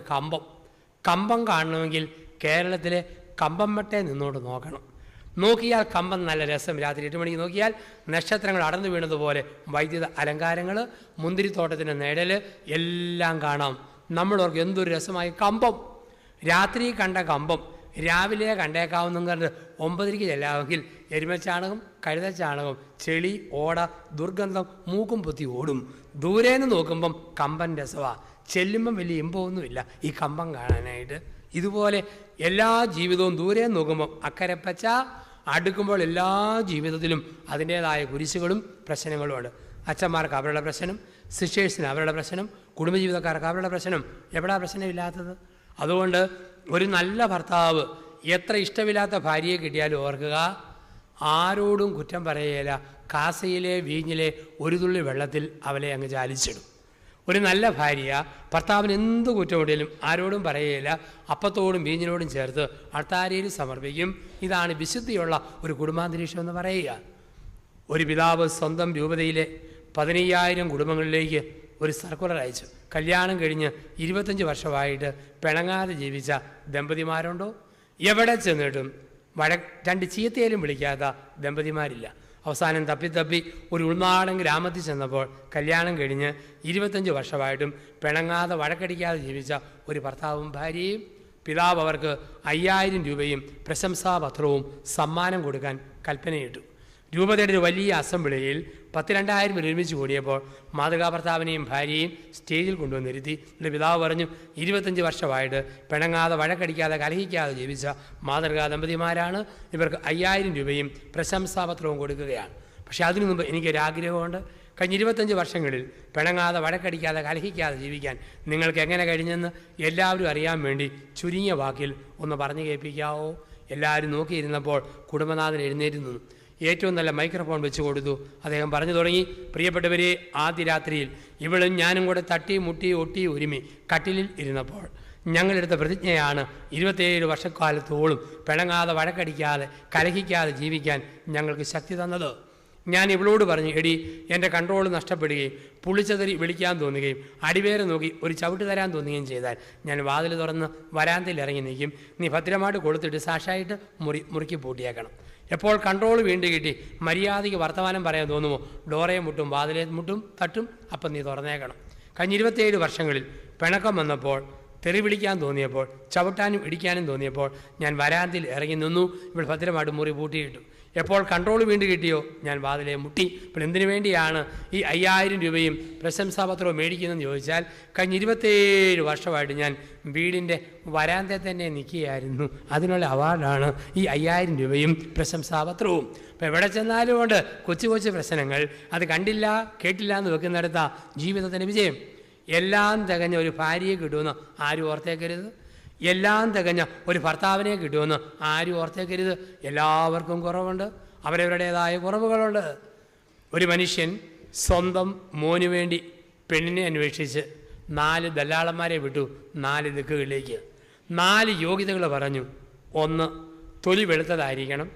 കമ്പം കാണണമെങ്കിൽ കേരളത്തിലെ കമ്പംമട്ടേ നിന്നോട്ട് നോക്കണം. നോക്കിയാൽ കമ്പം നല്ല രസം, രാത്രി 8 മണിക്ക് നോക്കിയാൽ നക്ഷത്രങ്ങൾ അടർന്നു വീണതുപോലെ വൈദ്യുത അലങ്കാരങ്ങൾ, മുന്തിരിത്തോട്ടത്തിൻ്റെ നിഴൽ എല്ലാം കാണാം. നമ്മളോർക്ക് എന്തൊരു രസമായി കമ്പം. രാത്രി കണ്ട കമ്പം രാവിലെ കണ്ടേക്കാവുന്ന കണ്ട് 9:00 ചെല്ലാമെങ്കിൽ എരുമച്ചാണകം, കഴുതച്ചാണകം, ചെളി, ഓട, ദുർഗന്ധം, മൂക്കും പൊത്തി ഓടും. ദൂരേന്ന് നോക്കുമ്പം കമ്പൻ രസമാണ്, ചെല്ലുമ്പം വലിയ ഇമ്പമൊന്നുമില്ല ഈ കമ്പം കാണാനായിട്ട്. ഇതുപോലെ എല്ലാ ജീവിതവും ദൂരെ നോക്കുമ്പം അക്കരപ്പച്ച, അടുക്കുമ്പോൾ എല്ലാ ജീവിതത്തിലും അതിൻ്റേതായ കുരിശുകളും പ്രശ്നങ്ങളുമുണ്ട്. അച്ഛന്മാർക്ക് അവരുടെ പ്രശ്നം, സിസ്റ്റേഴ്സിന് അവരുടെ പ്രശ്നം, കുടുംബജീവിതക്കാർക്ക് അവരുടെ പ്രശ്നം. എവിടാ പ്രശ്നമില്ലാത്തത്? അതുകൊണ്ട് ഒരു നല്ല ഭർത്താവ് എത്ര ഇഷ്ടമില്ലാത്ത ഭാര്യയെ കിട്ടിയാലും ഓർക്കുക, ആരോടും കുറ്റം പറയുകയില്ല. കാസയിലെ വീഞ്ഞിലെ ഒരു തുള്ളി വെള്ളത്തിൽ അവളെ അങ്ങ് ചാലിച്ചിടും. ഒരു നല്ല ഭാര്യ ഭർത്താവിന് എന്ത് കുറ്റമുണ്ടെങ്കിലും ആരോടും പറയുകയില്ല, അപ്പത്തോടും വീഞ്ഞിനോടും ചേർത്ത് അൾത്താരയിൽ സമർപ്പിക്കും. ഇതാണ് വിശുദ്ധിയുള്ള ഒരു കുടുംബാന്തരീക്ഷം എന്ന് പറയുക. ഒരു പിതാവ് സ്വന്തം രൂപതയിലെ 15,000 കുടുംബങ്ങളിലേക്ക് ഒരു സർക്കുലർ അയച്ചു. കല്യാണം കഴിഞ്ഞ് 25 വർഷമായിട്ട് പിണങ്ങാതെ ജീവിച്ച ദമ്പതിമാരുണ്ടോ? എവിടെ ചെന്നിട്ടും 2 ചീത്തയിലും വിളിക്കാത്ത ദമ്പതിമാരില്ല. അവസാനം തപ്പി ഒരു ഉൾനാടൻ ഗ്രാമത്തിൽ ചെന്നപ്പോൾ കല്യാണം കഴിഞ്ഞ് 25 വർഷമായിട്ടും പിണങ്ങാതെ വഴക്കടിക്കാതെ ജീവിച്ച ഒരു ഭർത്താവും ഭാര്യയും. പിതാവ് അവർക്ക് 5000 രൂപയും പ്രശംസാപത്രവും സമ്മാനം കൊടുക്കാൻ കൽപ്പനയിട്ടു. രൂപതയുടെ ഒരു വലിയ അസംബ്ലിയിൽ 10,000 പേർ ഒരുമിച്ച് കൂടിയപ്പോൾ മാതൃകാഭർത്താവിനെയും ഭാര്യയെയും സ്റ്റേജിൽ കൊണ്ടുവന്നിരുത്തി. എൻ്റെ പിതാവ് പറഞ്ഞു, 25 വർഷമായിട്ട് പിണങ്ങാതെ വഴക്കടിക്കാതെ കലഹിക്കാതെ ജീവിച്ച മാതൃകാ ദമ്പതിമാരാണ്. ഇവർക്ക് 5000 രൂപയും പ്രശംസാപത്രവും കൊടുക്കുകയാണ്. പക്ഷേ അതിനു മുമ്പ് എനിക്കൊരാഗ്രഹമുണ്ട്. കഴിഞ്ഞ 25 വർഷങ്ങളിൽ പിണങ്ങാതെ വഴക്കടിക്കാതെ കലഹിക്കാതെ ജീവിക്കാൻ നിങ്ങൾക്ക് എങ്ങനെ കഴിഞ്ഞെന്ന് എല്ലാവരും അറിയാൻ വേണ്ടി ചുരുങ്ങിയ വാക്കിൽ ഒന്ന് പറഞ്ഞു കേൾപ്പിക്കാവോ? എല്ലാവരും നോക്കിയിരുന്നപ്പോൾ കുടുംബനാഥൻ എഴുന്നേറ്റ് നിന്നു. ഏറ്റവും നല്ല മൈക്രോഫോൺ വെച്ച് കൊടുത്തു. അദ്ദേഹം പറഞ്ഞു തുടങ്ങി, പ്രിയപ്പെട്ടവരെ, ആദ്യ രാത്രിയിൽ ഇവളും ഞാനും കൂടെ തട്ടി മുട്ടി ഒട്ടി ഒരുമി കട്ടിലിൽ ഇരുന്നപ്പോൾ ഞങ്ങളെടുത്ത പ്രതിജ്ഞയാണ് 27 വർഷക്കാലത്തോളം പിണങ്ങാതെ വഴക്കടിക്കാതെ കലഹിക്കാതെ ജീവിക്കാൻ ഞങ്ങൾക്ക് ശക്തി തന്നത്. ഞാൻ ഇവളോട് പറഞ്ഞു, എടി, എൻ്റെ കൺട്രോൾ നഷ്ടപ്പെടുകയും പുളിച്ചതറി വിളിക്കാൻ തോന്നുകയും അടിവേരെ നോക്കി ഒരു ചവിട്ട് തരാൻ തോന്നുകയും ചെയ്താൽ ഞാൻ വാതിൽ തുറന്ന് വരാന്തയിൽ ഇറങ്ങി നിൽക്കും. നീ ഭദ്രമായിട്ട് കൊടുത്തിട്ട് സാക്ഷായിട്ട് മുറുക്കി പൂട്ടിയേക്കണം. എപ്പോൾ കൺട്രോൾ വീണ്ടും കിട്ടി മര്യാദയ്ക്ക് വർത്തമാനം പറയാൻ തോന്നുമോ, ഡോറയെ മുട്ടും വാതിലെ മുട്ടും തട്ടും, അപ്പം നീ തുറന്നേക്കണം. കഴിഞ്ഞ 27 വർഷങ്ങളിൽ പിണക്കം വന്നപ്പോൾ, തെറി വിളിക്കാൻ തോന്നിയപ്പോൾ, ചവിട്ടാനും ഇടിക്കാനും തോന്നിയപ്പോൾ ഞാൻ വരാന്തയിൽ ഇറങ്ങി നിന്നു. ഇവൾ ഭദ്രമായിട്ട് മുറി പൂട്ടിയിട്ടു. എപ്പോൾ കൺട്രോൾ വീണ്ടും കിട്ടിയോ ഞാൻ വാതിലെ മുട്ടി. ഇപ്പോൾ എന്തിനു വേണ്ടിയാണ് ഈ 5000 രൂപയും പ്രശംസാപത്രവും മേടിക്കുന്നതെന്ന് ചോദിച്ചാൽ, കഴിഞ്ഞ 27 വർഷമായിട്ട് ഞാൻ വീടിൻ്റെ വരാന്തയിൽ തന്നെ നിൽക്കുകയായിരുന്നു. അതിനുള്ള അവാർഡാണ് ഈ 5000 രൂപയും പ്രശംസാപത്രവും. അപ്പോൾ എവിടെ ചെന്നാലും കൊണ്ട് കൊച്ചു കൊച്ചു പ്രശ്നങ്ങൾ, അത് കണ്ടില്ല കേട്ടില്ല എന്ന് വെക്കുന്നിടത്താ ജീവിതത്തിൻ്റെ വിജയം. എല്ലാം തികഞ്ഞ ഒരു ഭാര്യയെ കിട്ടുമെന്ന് ആരും ഓർത്തേക്കരുത്. എല്ലാം തികഞ്ഞ ഒരു ഭർത്താവിനെ കിട്ടുമെന്ന് ആരും ഓർത്തേക്കരുത്. എല്ലാവർക്കും കുറവുണ്ട്, അവരവരുടേതായ കുറവുകളുണ്ട്. ഒരു മനുഷ്യൻ സ്വന്തം മോനു വേണ്ടി പെണ്ണിനെ അന്വേഷിച്ച് 4 ദല്ലാളന്മാരെ വിട്ടു 4 ദിക്കുകളിലേക്ക്. 4 യോഗ്യതകൾ പറഞ്ഞു. 1, തൊലി വെളുത്തതായിരിക്കണം.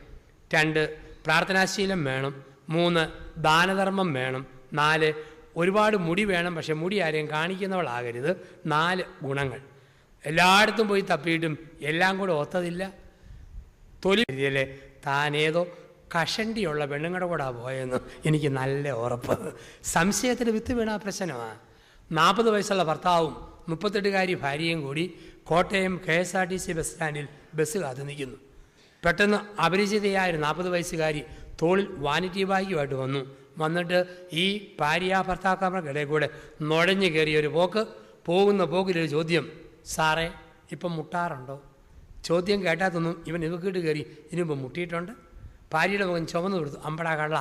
2, പ്രാർത്ഥനാശീലം വേണം. 3, ദാനധർമ്മം വേണം. 4, ഒരുപാട് മുടി വേണം, പക്ഷെ മുടി ആരെയും കാണിക്കുന്നവളാകരുത്. 4 ഗുണങ്ങൾ. എല്ലായിടത്തും പോയി തപ്പിയിട്ടും എല്ലാം കൂടെ ഒത്തതില്ല. തൊലി രീതിയിലെ താനേതോ കഷണ്ടിയുള്ള പെണ്ണുങ്ങളുടെ കൂടെ പോയെന്ന് എനിക്ക് നല്ല ഉറപ്പ്. സംശയത്തിന് വിത്ത് വീണ പ്രശ്നമാണ്. 40 വയസ്സുള്ള ഭർത്താവും 38കാരി ഭാര്യയും കൂടി കോട്ടയം KSRTC ബസ് സ്റ്റാൻഡിൽ ബസ് കാത്തു നിൽക്കുന്നു. പെട്ടെന്ന് അപരിചിതയായ 40 വയസ്സുകാരി തോളിൽ വാനിറ്റി ബാഗുമായിട്ട് വന്നിട്ട് ഈ ഭാര്യ ഭർത്താക്കന്മാർക്കിടയിൽ കൂടെ നുഴഞ്ഞു കയറിയൊരു പോക്ക്. പോകുന്ന പോക്കിലൊരു ചോദ്യം, സാറേ ഇപ്പം മുട്ടാറുണ്ടോ? ചോദ്യം കേട്ടാത്തൊന്നും ഇവൻ ഇവക്കിട്ട് കയറി ഇനിയിപ്പം മുട്ടിയിട്ടുണ്ട്. ഭാര്യയുടെ മുഖം ചുമന്നു കൊടുത്തു. അമ്പടാ കള്ള,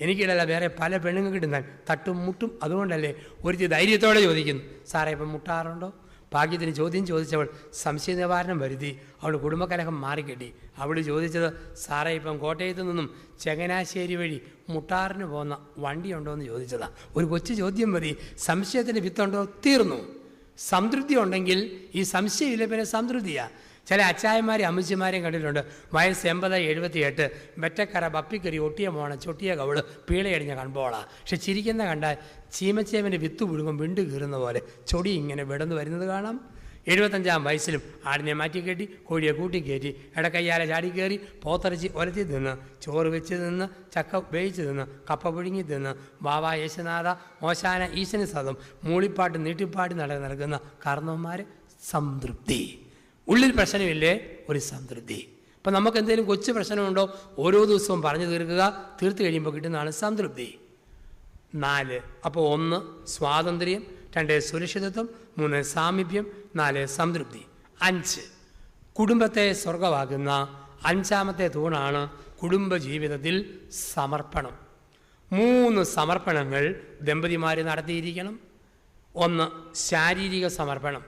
എനിക്കിടല്ല വേറെ പല പെണ്ണുങ്ങൾക്ക് കിട്ടുന്ന തട്ടും മുട്ടും. അതുകൊണ്ടല്ലേ ഒരുത്തി ധൈര്യത്തോടെ ചോദിക്കുന്നു, സാറേ ഇപ്പം മുട്ടാറുണ്ടോ? ഭാഗ്യത്തിന് ചോദ്യം ചോദിച്ചവൾ സംശയ നിവാരണം വരുത്തി. അവൾ കുടുംബകലഹം മാറിക്കെട്ടി. അവൾ ചോദിച്ചത്, സാറേ ഇപ്പം കോട്ടയത്ത് നിന്നും ചങ്ങനാശ്ശേരി വഴി മുട്ടാറിന് പോകുന്ന വണ്ടിയുണ്ടോ എന്ന് ചോദിച്ചതാണ്. ഒരു കൊച്ചു ചോദ്യം മതി, സംശയത്തിന് വിത്തുണ്ടോ? തീർന്നു. സംതൃപ്തി ഉണ്ടെങ്കിൽ ഈ സംശയമില്ല, പിന്നെ സംതൃപ്തിയാണ്. ചില അച്ചായന്മാരെയും അമ്മച്ചിമാരെയും കണ്ടിട്ടുണ്ട്. വയസ്സ് 80, 78, വെറ്റക്കര ബപ്പിക്കരി ഒട്ടിയ മോണ ചൊട്ടിയ കവള് പീളയടിഞ്ഞ കൺപോളാ. പക്ഷെ ചിരിക്കുന്ന കണ്ടാൽ ചീമച്ചേവൻ്റെ വിത്ത് പുഴുങ്ങും വിണ്ടു കീറുന്ന പോലെ ചൊടി ഇങ്ങനെ വിടന്നു വരുന്നത് കാണാം. 75-ാം വയസ്സിലും ആടിനെ മാറ്റിക്കെട്ടി കോഴിയെ കൂട്ടിക്കയറ്റി ഇടക്കയ്യാലെ ചാടിക്കയറി പോത്തിറച്ചി ഒലത്തി തിന്ന്, ചോറ് വെച്ച് തിന്ന്, ചക്ക വേവിച്ച് തിന്ന്, കപ്പ പുഴുങ്ങി തിന്ന്, ബാബ യേശുനാഥ ഓശാന ഈശന് സതം മൂളിപ്പാട്ട് നീട്ടിപ്പാടി നടക്കുന്ന കാരണവന്മാർ. സംതൃപ്തി. ഉള്ളിൽ പ്രശ്നമില്ലേ, ഒരു സംതൃപ്തി. അപ്പം നമുക്ക് എന്തെങ്കിലും കൊച്ചു പ്രശ്നമുണ്ടോ, ഓരോ ദിവസവും പറഞ്ഞു തീർക്കുക. തീർത്ത് കഴിയുമ്പോൾ കിട്ടുന്നതാണ് സംതൃപ്തി. 4. അപ്പോൾ 1 സ്വാതന്ത്ര്യം, 2 സുരക്ഷിതത്വം, 3 സാമീപ്യം, 4 സംതൃപ്തി. 5 കുടുംബത്തെ സ്വർഗമാക്കുന്ന 5ാമത്തെ തൂണാണ് കുടുംബജീവിതത്തിൽ സമർപ്പണം. 3 സമർപ്പണങ്ങൾ ദമ്പതിമാർ നടത്തിയിരിക്കണം. 1 ശാരീരിക സമർപ്പണം.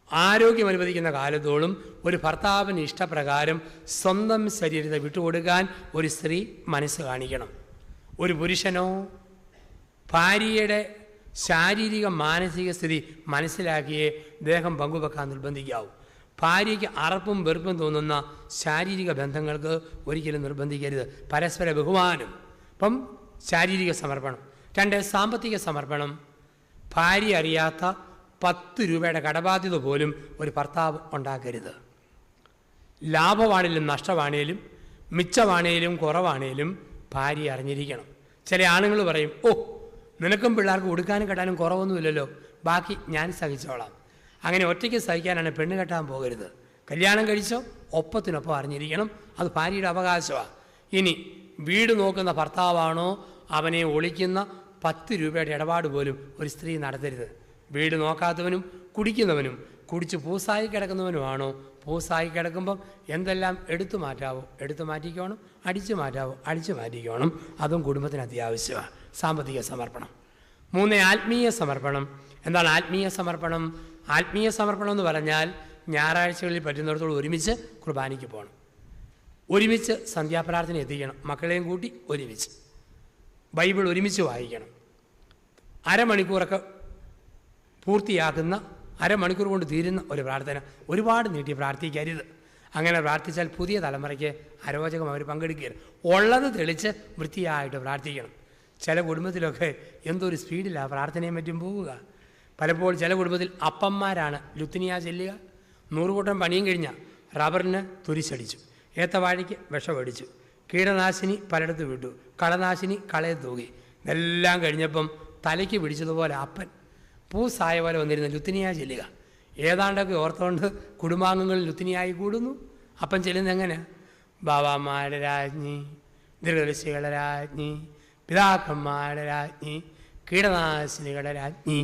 ആരോഗ്യം അനുവദിക്കുന്ന കാലത്തോളം ഒരു ഭർത്താവിന് ഇഷ്ടപ്രകാരം സ്വന്തം ശരീരത്തെ വിട്ടുകൊടുക്കാൻ ഒരു സ്ത്രീ മനസ്സ് കാണിക്കണം. ഒരു പുരുഷനോ ഭാര്യയുടെ ശാരീരിക മാനസിക സ്ഥിതി മനസ്സിലാക്കിയേ ദേഹം പങ്കുവെക്കാൻ നിർബന്ധിക്കാവൂ. ഭാര്യയ്ക്ക് അറപ്പും വെറുപ്പും തോന്നുന്ന ശാരീരിക ബന്ധങ്ങൾക്ക് ഒരിക്കലും നിർബന്ധിക്കരുത്. പരസ്പര ബഹുമാനം. അപ്പം ശാരീരിക സമർപ്പണം. 2 സാമ്പത്തിക സമർപ്പണം. ഭാര്യ അറിയാത്ത 10 രൂപയുടെ കടബാധ്യത പോലും ഒരു ഭർത്താവ് ഉണ്ടാക്കരുത്. ലാഭമാണേലും നഷ്ടമാണേലും മിച്ചമാണേലും കുറവാണേലും ഭാര്യ അറിഞ്ഞിരിക്കണം. ചില ആണുങ്ങൾ പറയും, ഓ നിനക്കും പിള്ളേർക്ക് ഉടുക്കാനും കെട്ടാനും കുറവൊന്നുമില്ലല്ലോ, ബാക്കി ഞാൻ സഹിച്ചോളാം. അങ്ങനെ ഒറ്റയ്ക്ക് സഹിക്കാനാണ് പെണ്ണ് കെട്ടാൻ പോകരുത്. കല്യാണം കഴിച്ചോ ഒപ്പത്തിനൊപ്പം അറിഞ്ഞിരിക്കണം, അത് ഭാര്യയുടെ അവകാശമാണ്. ഇനി വീട് നോക്കുന്ന ഭർത്താവാണോ അവനെ ഒളിക്കുന്ന 10 രൂപയുടെ ഇടപാട് പോലും ഒരു സ്ത്രീ നടത്തരുത്. വീട് നോക്കാത്തവനും കുടിക്കുന്നവനും കുടിച്ച് പൂസായി കിടക്കുന്നവനുമാണോ, പൂസായി കിടക്കുമ്പം എന്തെല്ലാം എടുത്തു മാറ്റാവോ എടുത്തു മാറ്റിക്കോണം, അടിച്ചു മാറ്റാവോ അടിച്ചു മാറ്റിക്കോണം. അതും കുടുംബത്തിന് അത്യാവശ്യമാണ്. സാമ്പത്തിക സമർപ്പണം. 3 ആത്മീയ സമർപ്പണം. എന്താണ് ആത്മീയ സമർപ്പണം? ആത്മീയ സമർപ്പണം എന്ന് പറഞ്ഞാൽ ഞായറാഴ്ചകളിൽ പറ്റുന്നിടത്തോളം ഒരുമിച്ച് കുർബാനയ്ക്ക് പോകണം, ഒരുമിച്ച് സന്ധ്യാപ്രാർത്ഥന എത്തിക്കണം, മക്കളെയും കൂട്ടി ഒരുമിച്ച് ബൈബിൾ ഒരുമിച്ച് വായിക്കണം. അരമണിക്കൂറൊക്കെ പൂർത്തിയാക്കുന്ന, അരമണിക്കൂർ കൊണ്ട് തീരുന്ന ഒരു പ്രാർത്ഥന. ഒരുപാട് നീട്ടി പ്രാർത്ഥിക്കരുത്. അങ്ങനെ പ്രാർത്ഥിച്ചാൽ പുതിയ തലമുറയ്ക്ക് അരോചകം അവർ പങ്കെടുക്കുകയില്ല. ഉള്ളത് തെളിച്ച് വൃത്തിയായിട്ട് പ്രാർത്ഥിക്കണം. ചില കുടുംബത്തിലൊക്കെ എന്തൊരു സ്പീഡിലാണ് പ്രാർത്ഥനയും മറ്റും പോവുക. പലപ്പോൾ ചില കുടുംബത്തിൽ അപ്പന്മാരാണ് ലുത്തിനിയ ചെല്ലുക. 100 കൂട്ടം പണിയും കഴിഞ്ഞാൽ റബ്ബറിന് തുരിശടിച്ചു, ഏത്തവാഴയ്ക്ക് വിഷമടിച്ചു, കീടനാശിനി പലയിടത്ത് വിട്ടു, കളനാശിനി കളയെ തൂകി. ഇതെല്ലാം കഴിഞ്ഞപ്പം തലയ്ക്ക് പിടിച്ചതുപോലെ അപ്പൻ പൂസായ പോലെ വന്നിരുന്ന ലുത്തിനിയ ചെല്ലുക. ഏതാണ്ടൊക്കെ ഓർത്തുകൊണ്ട് കുടുംബാംഗങ്ങളിൽ ലുത്തിനിയായി കൂടുന്നു. അപ്പൻ ചെല്ലുന്നത് എങ്ങനെയാണ്? ബാബാമാരുടെ രാജ്ഞി, ദീർഘദർശികളുടെ രാജ്ഞി, പിതാക്കന്മാരുടെ രാജ്ഞി, കീടനാശിനികളുടെ രാജ്ഞി,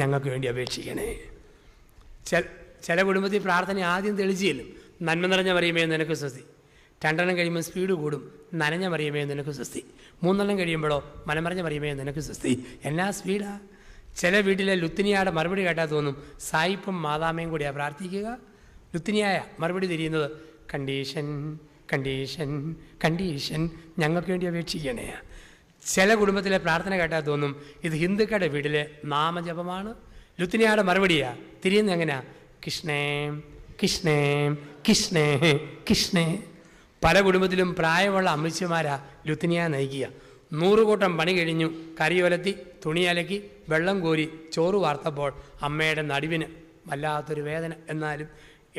ഞങ്ങൾക്ക് വേണ്ടി അപേക്ഷിക്കണേ. ചില കുടുംബത്തിൽ പ്രാർത്ഥന ആദ്യം തെളിച്ചില്ലും, നന്മ നിറഞ്ഞ മറിയമേ നിനക്ക് സ്വസ്തി. 2 എണ്ണം കഴിയുമ്പോൾ സ്പീഡ് കൂടും, നനഞ്ഞ മറിയമേ നിനക്ക് സ്വസ്തി. 3 എണ്ണം കഴിയുമ്പോഴോ മനമറിഞ്ഞ മറിയമേ നിനക്ക് സ്വസ്തി. എന്നാ സ്പീഡാ! ചില വീട്ടിലെ ലുത്തിനിയായുടെ മറുപടി കേട്ടാൽ തോന്നും സായിപ്പും മാതാമയും കൂടിയാണ് പ്രാർത്ഥിക്കുക. ലുത്തിനിയായ മറുപടി തിരിയുന്നത് കണ്ടീഷൻ കണ്ടീഷൻ കണ്ടീഷൻ, ഞങ്ങൾക്ക് വേണ്ടി അപേക്ഷിക്കണേ. ചില കുടുംബത്തിലെ പ്രാർത്ഥന കേട്ടാൽ തോന്നും ഇത് ഹിന്ദുക്കളുടെ വീട്ടിലെ നാമജപമാണ്. ലുത്തിനിയായുടെ മറുപടിയാ തിരിയുന്നത് എങ്ങനെയാ? കൃഷ്ണേ കൃഷ്ണേ കൃഷ്ണേ കൃഷ്ണേ. പല കുടുംബത്തിലും പ്രായമുള്ള അമ്മച്ചിമാരാ ലുത്തിനിയ നയിക്കുക. 100 കൂട്ടം പണി കഴിഞ്ഞു, കറി ഒലത്തി, തുണി അലക്കി, വെള്ളം കോരി, ചോറ് വാർത്തപ്പോൾ അമ്മയുടെ നടുവിന് വല്ലാത്തൊരു വേദന. എന്നാലും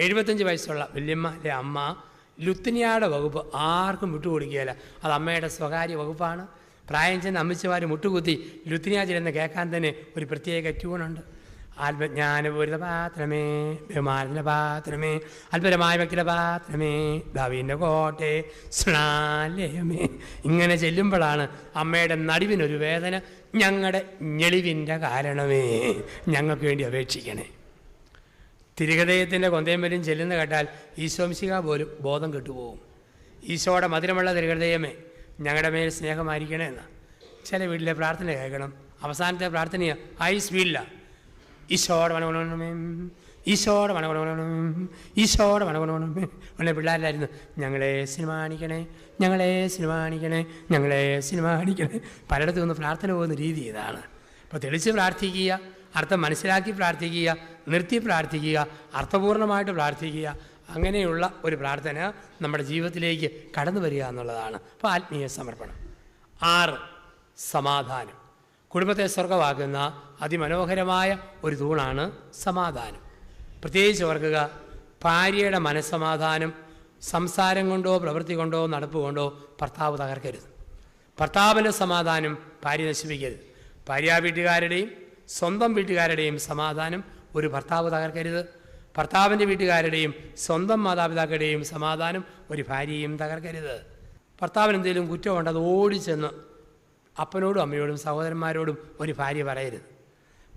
75 വയസ്സുള്ള വല്യമ്മ അല്ലെ അമ്മ ലുത്തിനിയയുടെ വകുപ്പ് ആർക്കും വിട്ടുകൊടുക്കുകയില്ല. അത് അമ്മയുടെ സ്വകാര്യ വകുപ്പാണ്. പ്രായം ചെന്ന് അമ്മച്ചിമാർ മുട്ടുകുത്തി ലുത്തിനിയ ചെല്ലുന്ന കേൾക്കാൻ തന്നെ ഒരു പ്രത്യേക ട്യൂണുണ്ട്. ആത്മജ്ഞാനപൂരിത പാത്രമേ, ബഹുമാനത്തിൻ്റെ പാത്രമേ, അത്ഭുതമായ വ്യക്തിയുടെ പാത്രമേ, ദാവീൻ്റെ കോട്ടെ സ്നാലയമേ. ഇങ്ങനെ ചെല്ലുമ്പോഴാണ് അമ്മയുടെ നടുവിനൊരു വേദന. ഞങ്ങളുടെ ഞെളിവിൻ്റെ കാരണമേ, ഞങ്ങൾക്ക് വേണ്ടി അപേക്ഷിക്കണേ. തിരുഹൃദയത്തിൻ്റെ കൊന്തയമ്പലും ചെല്ലുന്ന കേട്ടാൽ ഈശോംശിക പോലും ബോധം കെട്ടുപോകും. ഈശോയുടെ മധുരമുള്ള തിരുഹൃദയമേ, ഞങ്ങളുടെ മേൽ സ്നേഹമായിരിക്കണേ എന്ന്. ചില വീട്ടിലെ പ്രാർത്ഥന കേൾക്കണം. അവസാനത്തെ പ്രാർത്ഥനയാണ് ഹൈ സ്പീഡിലാണ്. ഈശോടെ വണവണമേ, ഈശോടെ വണവണമേ, ഈശോടെ വണവണമേ. ഉടനെ പിള്ളേരിലായിരുന്നു ഞങ്ങളെ സിനിമാണിക്കണേ, ഞങ്ങളെ സിനിമാണിക്കണേ, ഞങ്ങളെ സിനിമാണിക്കണേ. പലയിടത്തും ഒന്ന് പ്രാർത്ഥന പോകുന്ന രീതി ഇതാണ്. അപ്പോൾ തെളിച്ച് പ്രാർത്ഥിക്കുക, അർത്ഥം മനസ്സിലാക്കി പ്രാർത്ഥിക്കുക, നിർത്തി പ്രാർത്ഥിക്കുക, അർത്ഥപൂർണമായിട്ട് പ്രാർത്ഥിക്കുക. അങ്ങനെയുള്ള ഒരു പ്രാർത്ഥന നമ്മുടെ ജീവിതത്തിലേക്ക് കടന്നു വരിക എന്നുള്ളതാണ്. അപ്പോൾ ആത്മീയ സമർപ്പണം. 6 സമാധാനം. കുടുംബത്തെ സ്വർഗമാക്കുന്ന അതിമനോഹരമായ ഒരു തൂണാണ് സമാധാനം. പ്രത്യേകിച്ച് ഓർക്കുക, ഭാര്യയുടെ മനസ്സമാധാനം സംസാരം കൊണ്ടോ പ്രവൃത്തി കൊണ്ടോ നടപ്പ് കൊണ്ടോ ഭർത്താവ് തകർക്കരുത്. ഭർത്താവിൻ്റെ സമാധാനം ഭാര്യ നശിപ്പിക്കരുത്. ഭാര്യ വീട്ടുകാരുടെയും സ്വന്തം വീട്ടുകാരുടെയും സമാധാനം ഒരു ഭർത്താവ് തകർക്കരുത്. ഭർത്താവിൻ്റെ വീട്ടുകാരുടെയും സ്വന്തം മാതാപിതാക്കളുടെയും സമാധാനം ഒരു ഭാര്യയും തകർക്കരുത്. ഭർത്താവിന് എന്തെങ്കിലും കുറ്റമുണ്ട്, അത് ഓടിച്ചെന്ന് അപ്പനോടും അമ്മയോടും സഹോദരന്മാരോടും ഒരു ഭാര്യ പറയരുത്.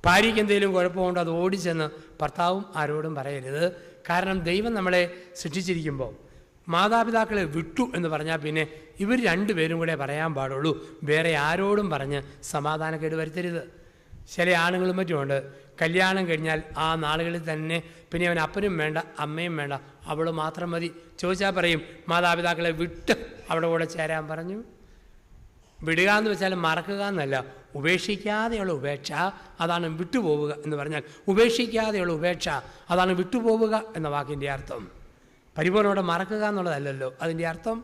ഭാര്യയ്ക്ക് എന്തെങ്കിലും കുഴപ്പമുണ്ട്, അത് ഓടിച്ചെന്ന് ഭർത്താവും ആരോടും പറയരുത്. കാരണം ദൈവം നമ്മളെ സൃഷ്ടിച്ചിരിക്കുമ്പോൾ മാതാപിതാക്കളെ വിട്ടു എന്ന് പറഞ്ഞാൽ പിന്നെ ഇവർ 2 പേരും കൂടെ പറയാൻ പാടുള്ളൂ. വേറെ ആരോടും പറഞ്ഞ് സമാധാനക്കേട് വരുത്തരുത്. ചില ആണുങ്ങളും മറ്റുമുണ്ട്, കല്യാണം കഴിഞ്ഞാൽ ആ നാളുകളിൽ തന്നെ പിന്നെ അവൻ അപ്പനും വേണ്ട അമ്മയും വേണ്ട, അവൾ മാത്രം മതി. ചോദിച്ചാൽ പറയും മാതാപിതാക്കളെ വിട്ട് അവിടെ കൂടെ ചേരാൻ പറഞ്ഞു. വിടുക എന്ന് വെച്ചാൽ മറക്കുക എന്നല്ല, ഉപേക്ഷിക്കാതെയുള്ള ഉപേക്ഷ അതാണ് വിട്ടുപോവുക എന്ന് പറഞ്ഞാൽ. ഉപേക്ഷിക്കാതെയുള്ള ഉപേക്ഷ അതാണ് വിട്ടുപോവുക എന്ന വാക്കിൻ്റെ അർത്ഥം. പരിപൂർണ്ണോടെ മറക്കുക എന്നുള്ളതല്ലല്ലോ അതിൻ്റെ അർത്ഥം.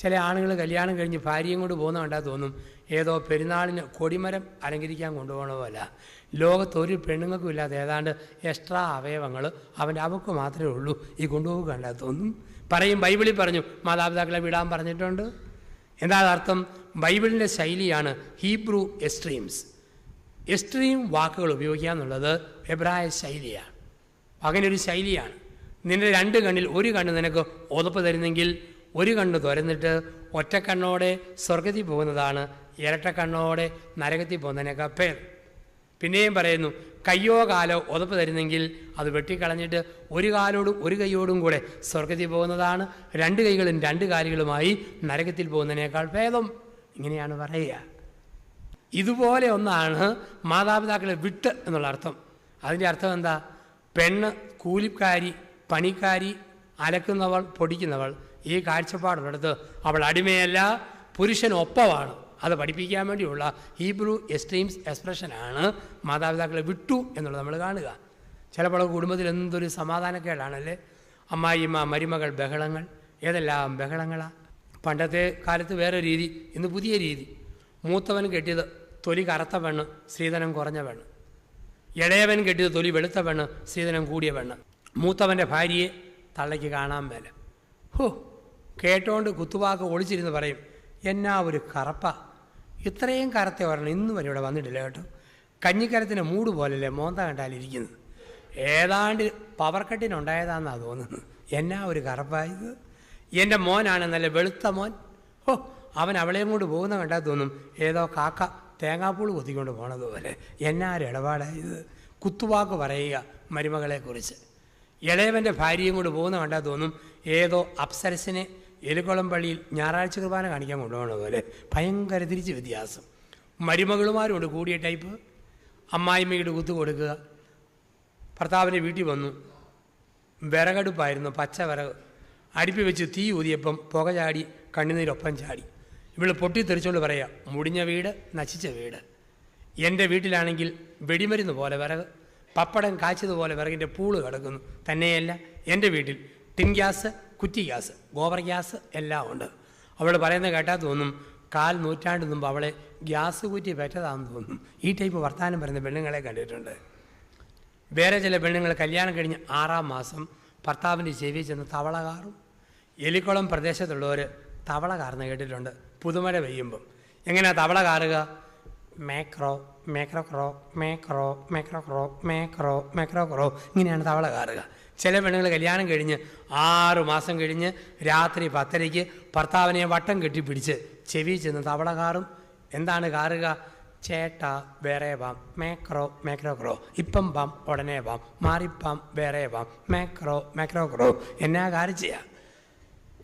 ചില ആണുങ്ങൾ കല്യാണം കഴിഞ്ഞ് ഭാര്യയും കൊണ്ട് പോകുന്ന കണ്ടാൽ തോന്നും ഏതോ പെരുന്നാളിന് കൊടിമരം അലങ്കരിക്കാൻ കൊണ്ടുപോകണമല്ല. ലോകത്തൊരു പെണ്ണുങ്ങൾക്കും ഇല്ലാത്ത ഏതാണ്ട് എക്സ്ട്രാ അവയവങ്ങൾ അവർക്ക് മാത്രമേ ഉള്ളൂ. ഈ കൊണ്ടുപോകുക കണ്ടാൽ തോന്നും. പറയും ബൈബിളിൽ പറഞ്ഞു മാതാപിതാക്കളെ വിടാൻ പറഞ്ഞിട്ടുണ്ട്. എന്താ അർത്ഥം? ബൈബിളിൻ്റെ ശൈലിയാണ് ഹീബ്രു എക്സ്ട്രീംസ്. എക്സ്ട്രീം വാക്കുകൾ ഉപയോഗിക്കുക എന്നുള്ളത് എബ്രായ ശൈലിയാണ്. അങ്ങനെ ഒരു ശൈലിയാണ്. നിന്റെ 2 കണ്ണിൽ ഒരു കണ്ണ് നിനക്ക് ഉതപ്പ് തരുന്നെങ്കിൽ ഒരു കണ്ണ് തുറന്നിട്ട് ഒറ്റക്കണ്ണോടെ സ്വർഗത്തിൽ പോകുന്നതാണ് ഇരട്ടക്കണ്ണോടെ നരകത്തിൽ പോകുന്നതിനേക്കാൾ ഭേദം. പിന്നെയും പറയുന്നു, കയ്യോ കാലോ ഉതപ്പ് തരുന്നെങ്കിൽ അത് വെട്ടിക്കളഞ്ഞിട്ട് ഒരു കാലോടും ഒരു കൈയോടും കൂടെ സ്വർഗത്തിൽ പോകുന്നതാണ് 2 കൈകളും 2 കാലുകളുമായി നരകത്തിൽ പോകുന്നതിനേക്കാൾ ഭേദം. ഇങ്ങനെയാണ് പറയുക. ഇതുപോലെ ഒന്നാണ് മാതാപിതാക്കളെ വിട്ട് എന്നുള്ള അർത്ഥം. അതിൻ്റെ അർത്ഥം എന്താ? പെണ്ണ് കൂലിക്കാരി, പണിക്കാരി, അലക്കുന്നവൾ, പൊടിക്കുന്നവൾ, ഈ കാഴ്ചപ്പാടുള്ളിടത്ത് അവൾ അടിമയല്ല, പുരുഷനൊപ്പമാണ്. അത് പഠിപ്പിക്കാൻ വേണ്ടിയുള്ള ഹീബ്രു എക്സ്ട്രീംസ് എക്സ്പ്രഷനാണ് മാതാപിതാക്കളെ വിട്ടു എന്നുള്ളത് നമ്മൾ കാണുക. ചിലപ്പോൾ കുടുംബത്തിൽ എന്തൊരു സമാധാനക്കേടാണല്ലേ. അമ്മായിയമ്മ മരുമകൾ ബഹളങ്ങൾ, ഏതെല്ലാം ബഹളങ്ങളാണ്. പണ്ടത്തെ കാലത്ത് വേറെ രീതി, ഇന്ന് പുതിയ രീതി. മൂത്തവൻ കെട്ടിയത് തൊലി കറുത്ത പെണ്ണ്, സ്ത്രീധനം കുറഞ്ഞ പെണ്ണ്. ഇളയവൻ കെട്ടിയത് തൊലി വെളുത്ത പെണ്ണ്, സ്ത്രീധനം കൂടിയ പെണ്ണ്. മൂത്തവൻ്റെ ഭാര്യയെ തള്ളയ്ക്ക് കാണാൻ മേല. കേട്ടോണ്ട് കുത്തുവാക്ക് ഒളിച്ചിരുന്ന് പറയും, എന്നാ ഒരു കറപ്പ, ഇത്രയും കറുത്ത ഒരെണ്ണം ഇന്ന് വരെ ഇവിടെ വന്നിട്ടില്ല കേട്ടോ. കഞ്ഞിക്കരത്തിൻ്റെ മൂട് പോലല്ലേ മോന്ത കണ്ടാലിരിക്കുന്നത്. ഏതാണ്ട് പവർ കട്ടിനുണ്ടായതാണെന്നാണ് തോന്നുന്നത്. എന്നാ ഒരു കറപ്പായത്. എൻ്റെ മോനാണ് നല്ല വെളുത്ത മോൻ. അവൻ അവളെയും കൊണ്ട് പോകുന്ന കണ്ടാൽ തോന്നും ഏതോ കാക്ക തേങ്ങാപ്പൂൾ കൊത്തിക്കൊണ്ട് പോണതുപോലെ. എന്നാ ഒരു ഇടപാടായത്. കുത്തുവാക്ക് പറയുക മരുമകളെക്കുറിച്ച്. ഇളയവൻ്റെ ഭാര്യയും കൊണ്ട് പോകുന്ന കണ്ടാൽ തോന്നും ഏതോ അപ്സരസിനെ എലിക്കുളം പള്ളിയിൽ ഞായറാഴ്ച കുർബാന കാണിക്കാൻ കൊണ്ടുപോകണ പോലെ. ഭയങ്കര തിരിച്ച് വ്യത്യാസം. മരുമകളുമാരുണ്ട് കൂടിയ ടൈപ്പ്. അമ്മായിമ്മയുടെ കുത്തു കൊടുക്കുക. ഭർത്താവിൻ്റെ വീട്ടിൽ വന്നു, വിറകടുപ്പായിരുന്നു, പച്ച വിറക്. അടുപ്പി വെച്ച് തീ ഊതിയപ്പം പുക ചാടി, കണ്ണുനീരൊപ്പം ചാടി. ഇവള് പൊട്ടിത്തെറിച്ചുകൊണ്ട് പറയാം, മുടിഞ്ഞ വീട്, നശിച്ച വീട്. എൻ്റെ വീട്ടിലാണെങ്കിൽ വെടിമരുന്ന് പോലെ വിറക്, പപ്പടം കാച്ചതുപോലെ വിറകിൻ്റെ പൂള് കിടക്കുന്നു. തന്നെയല്ല, എൻ്റെ വീട്ടിൽ ടിൻ ഗ്യാസ്, കുറ്റി ഗ്യാസ്, ഗോബർ ഗ്യാസ് എല്ലാം ഉണ്ട്. അവൾ പറയുന്നത് കേട്ടാൽ തോന്നും 4 നൂറ്റാണ്ട് മുമ്പ് അവളെ ഗ്യാസ് കുറ്റി പറ്റതാണെന്ന് തോന്നും. ഈ ടൈപ്പ് വർത്തമാനം പറയുന്ന പെണ്ണുങ്ങളെ കണ്ടിട്ടുണ്ട്. വേറെ ചില പെണ്ണുങ്ങൾ കല്യാണം കഴിഞ്ഞ് 6-ാം മാസം ഭർത്താവിൻ്റെ ചെവി ചെന്ന് തവള കാറും. എലിക്കുളം പ്രദേശത്തുള്ളവർ തവള കാർന്ന് കേട്ടിട്ടുണ്ട്. പുതുമഴ പെയ്യുമ്പം എങ്ങനെയാണ് തവള കാറുക? മേക്രോ മേക്രോ ക്രോ മേക്രോ മേക്രോ ക്രോ മേക്രോ മേക്രോ ക്രോ, ഇങ്ങനെയാണ് തവള കാറുക. ചില പെണ്ണുങ്ങൾ കല്യാണം കഴിഞ്ഞ് 6 മാസം കഴിഞ്ഞ് രാത്രി 10:30 ഭർത്താവിനെ വട്ടം കെട്ടിപ്പിടിച്ച് ചെവി ചെന്ന് തവള കാറും. എന്താണ് കാറുക? ചേട്ടാ വേറെ പാം, മേക്രോ മേക്രോ ക്രോ, ഇപ്പം പാം ഉടനെ പാം, മാറിപ്പാം വേറെ പാം, മേക്രോ മേക്രോ ക്രോ. എന്നാ കാര്യം ചെയ്യാം?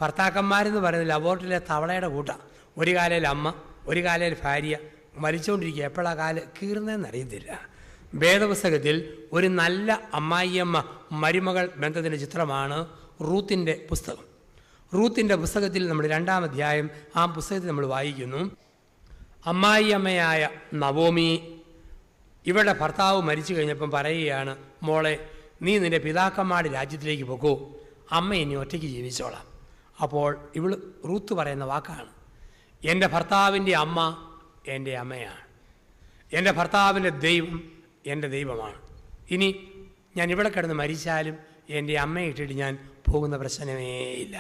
ഭർത്താക്കന്മാരെന്ന് പറയുന്നത് ലബോറട്ടറിയിലെ തവളയുടെ കൂട്ടാണ്. ഒരു കാലയിൽ അമ്മ, ഒരു കാലയിൽ ഭാര്യ മരിച്ചുകൊണ്ടിരിക്കുക. എപ്പോഴാ കാല് കീറുന്നതെന്നറിയത്തില്ല. വേദപുസ്തകത്തിൽ ഒരു നല്ല അമ്മായിയമ്മ മരുമകൾ ബന്ധത്തിൻ്റെ ചിത്രമാണ് റൂത്തിൻ്റെ പുസ്തകം. റൂത്തിൻ്റെ പുസ്തകത്തിൽ നമ്മൾ 2-ാം അധ്യായം ആ പുസ്തകത്തിൽ നമ്മൾ വായിക്കുന്നു, അമ്മായിയമ്മയായ നവോമി ഇവളുടെ ഭർത്താവ് മരിച്ചു കഴിഞ്ഞപ്പം പറയുകയാണ്, മോളെ നീ നിൻ്റെ പിതാക്കന്മാരുടെ രാജ്യത്തിലേക്ക് പോകൂ, അമ്മ ഇനി ഒറ്റയ്ക്ക് ജീവിച്ചോളാം. അപ്പോൾ ഇവൾ റൂത്ത് പറയുന്ന വാക്കാണ്, എൻ്റെ ഭർത്താവിൻ്റെ അമ്മ എൻ്റെ അമ്മയാണ്, എൻ്റെ ഭർത്താവിൻ്റെ ദൈവം എൻ്റെ ദൈവമാണ്. ഇനി ഞാൻ ഇവിടെ കിടന്ന് മരിച്ചാലും എൻ്റെ അമ്മയെ ഇട്ടിട്ട് ഞാൻ പോകുന്ന പ്രശ്നമേ ഇല്ല.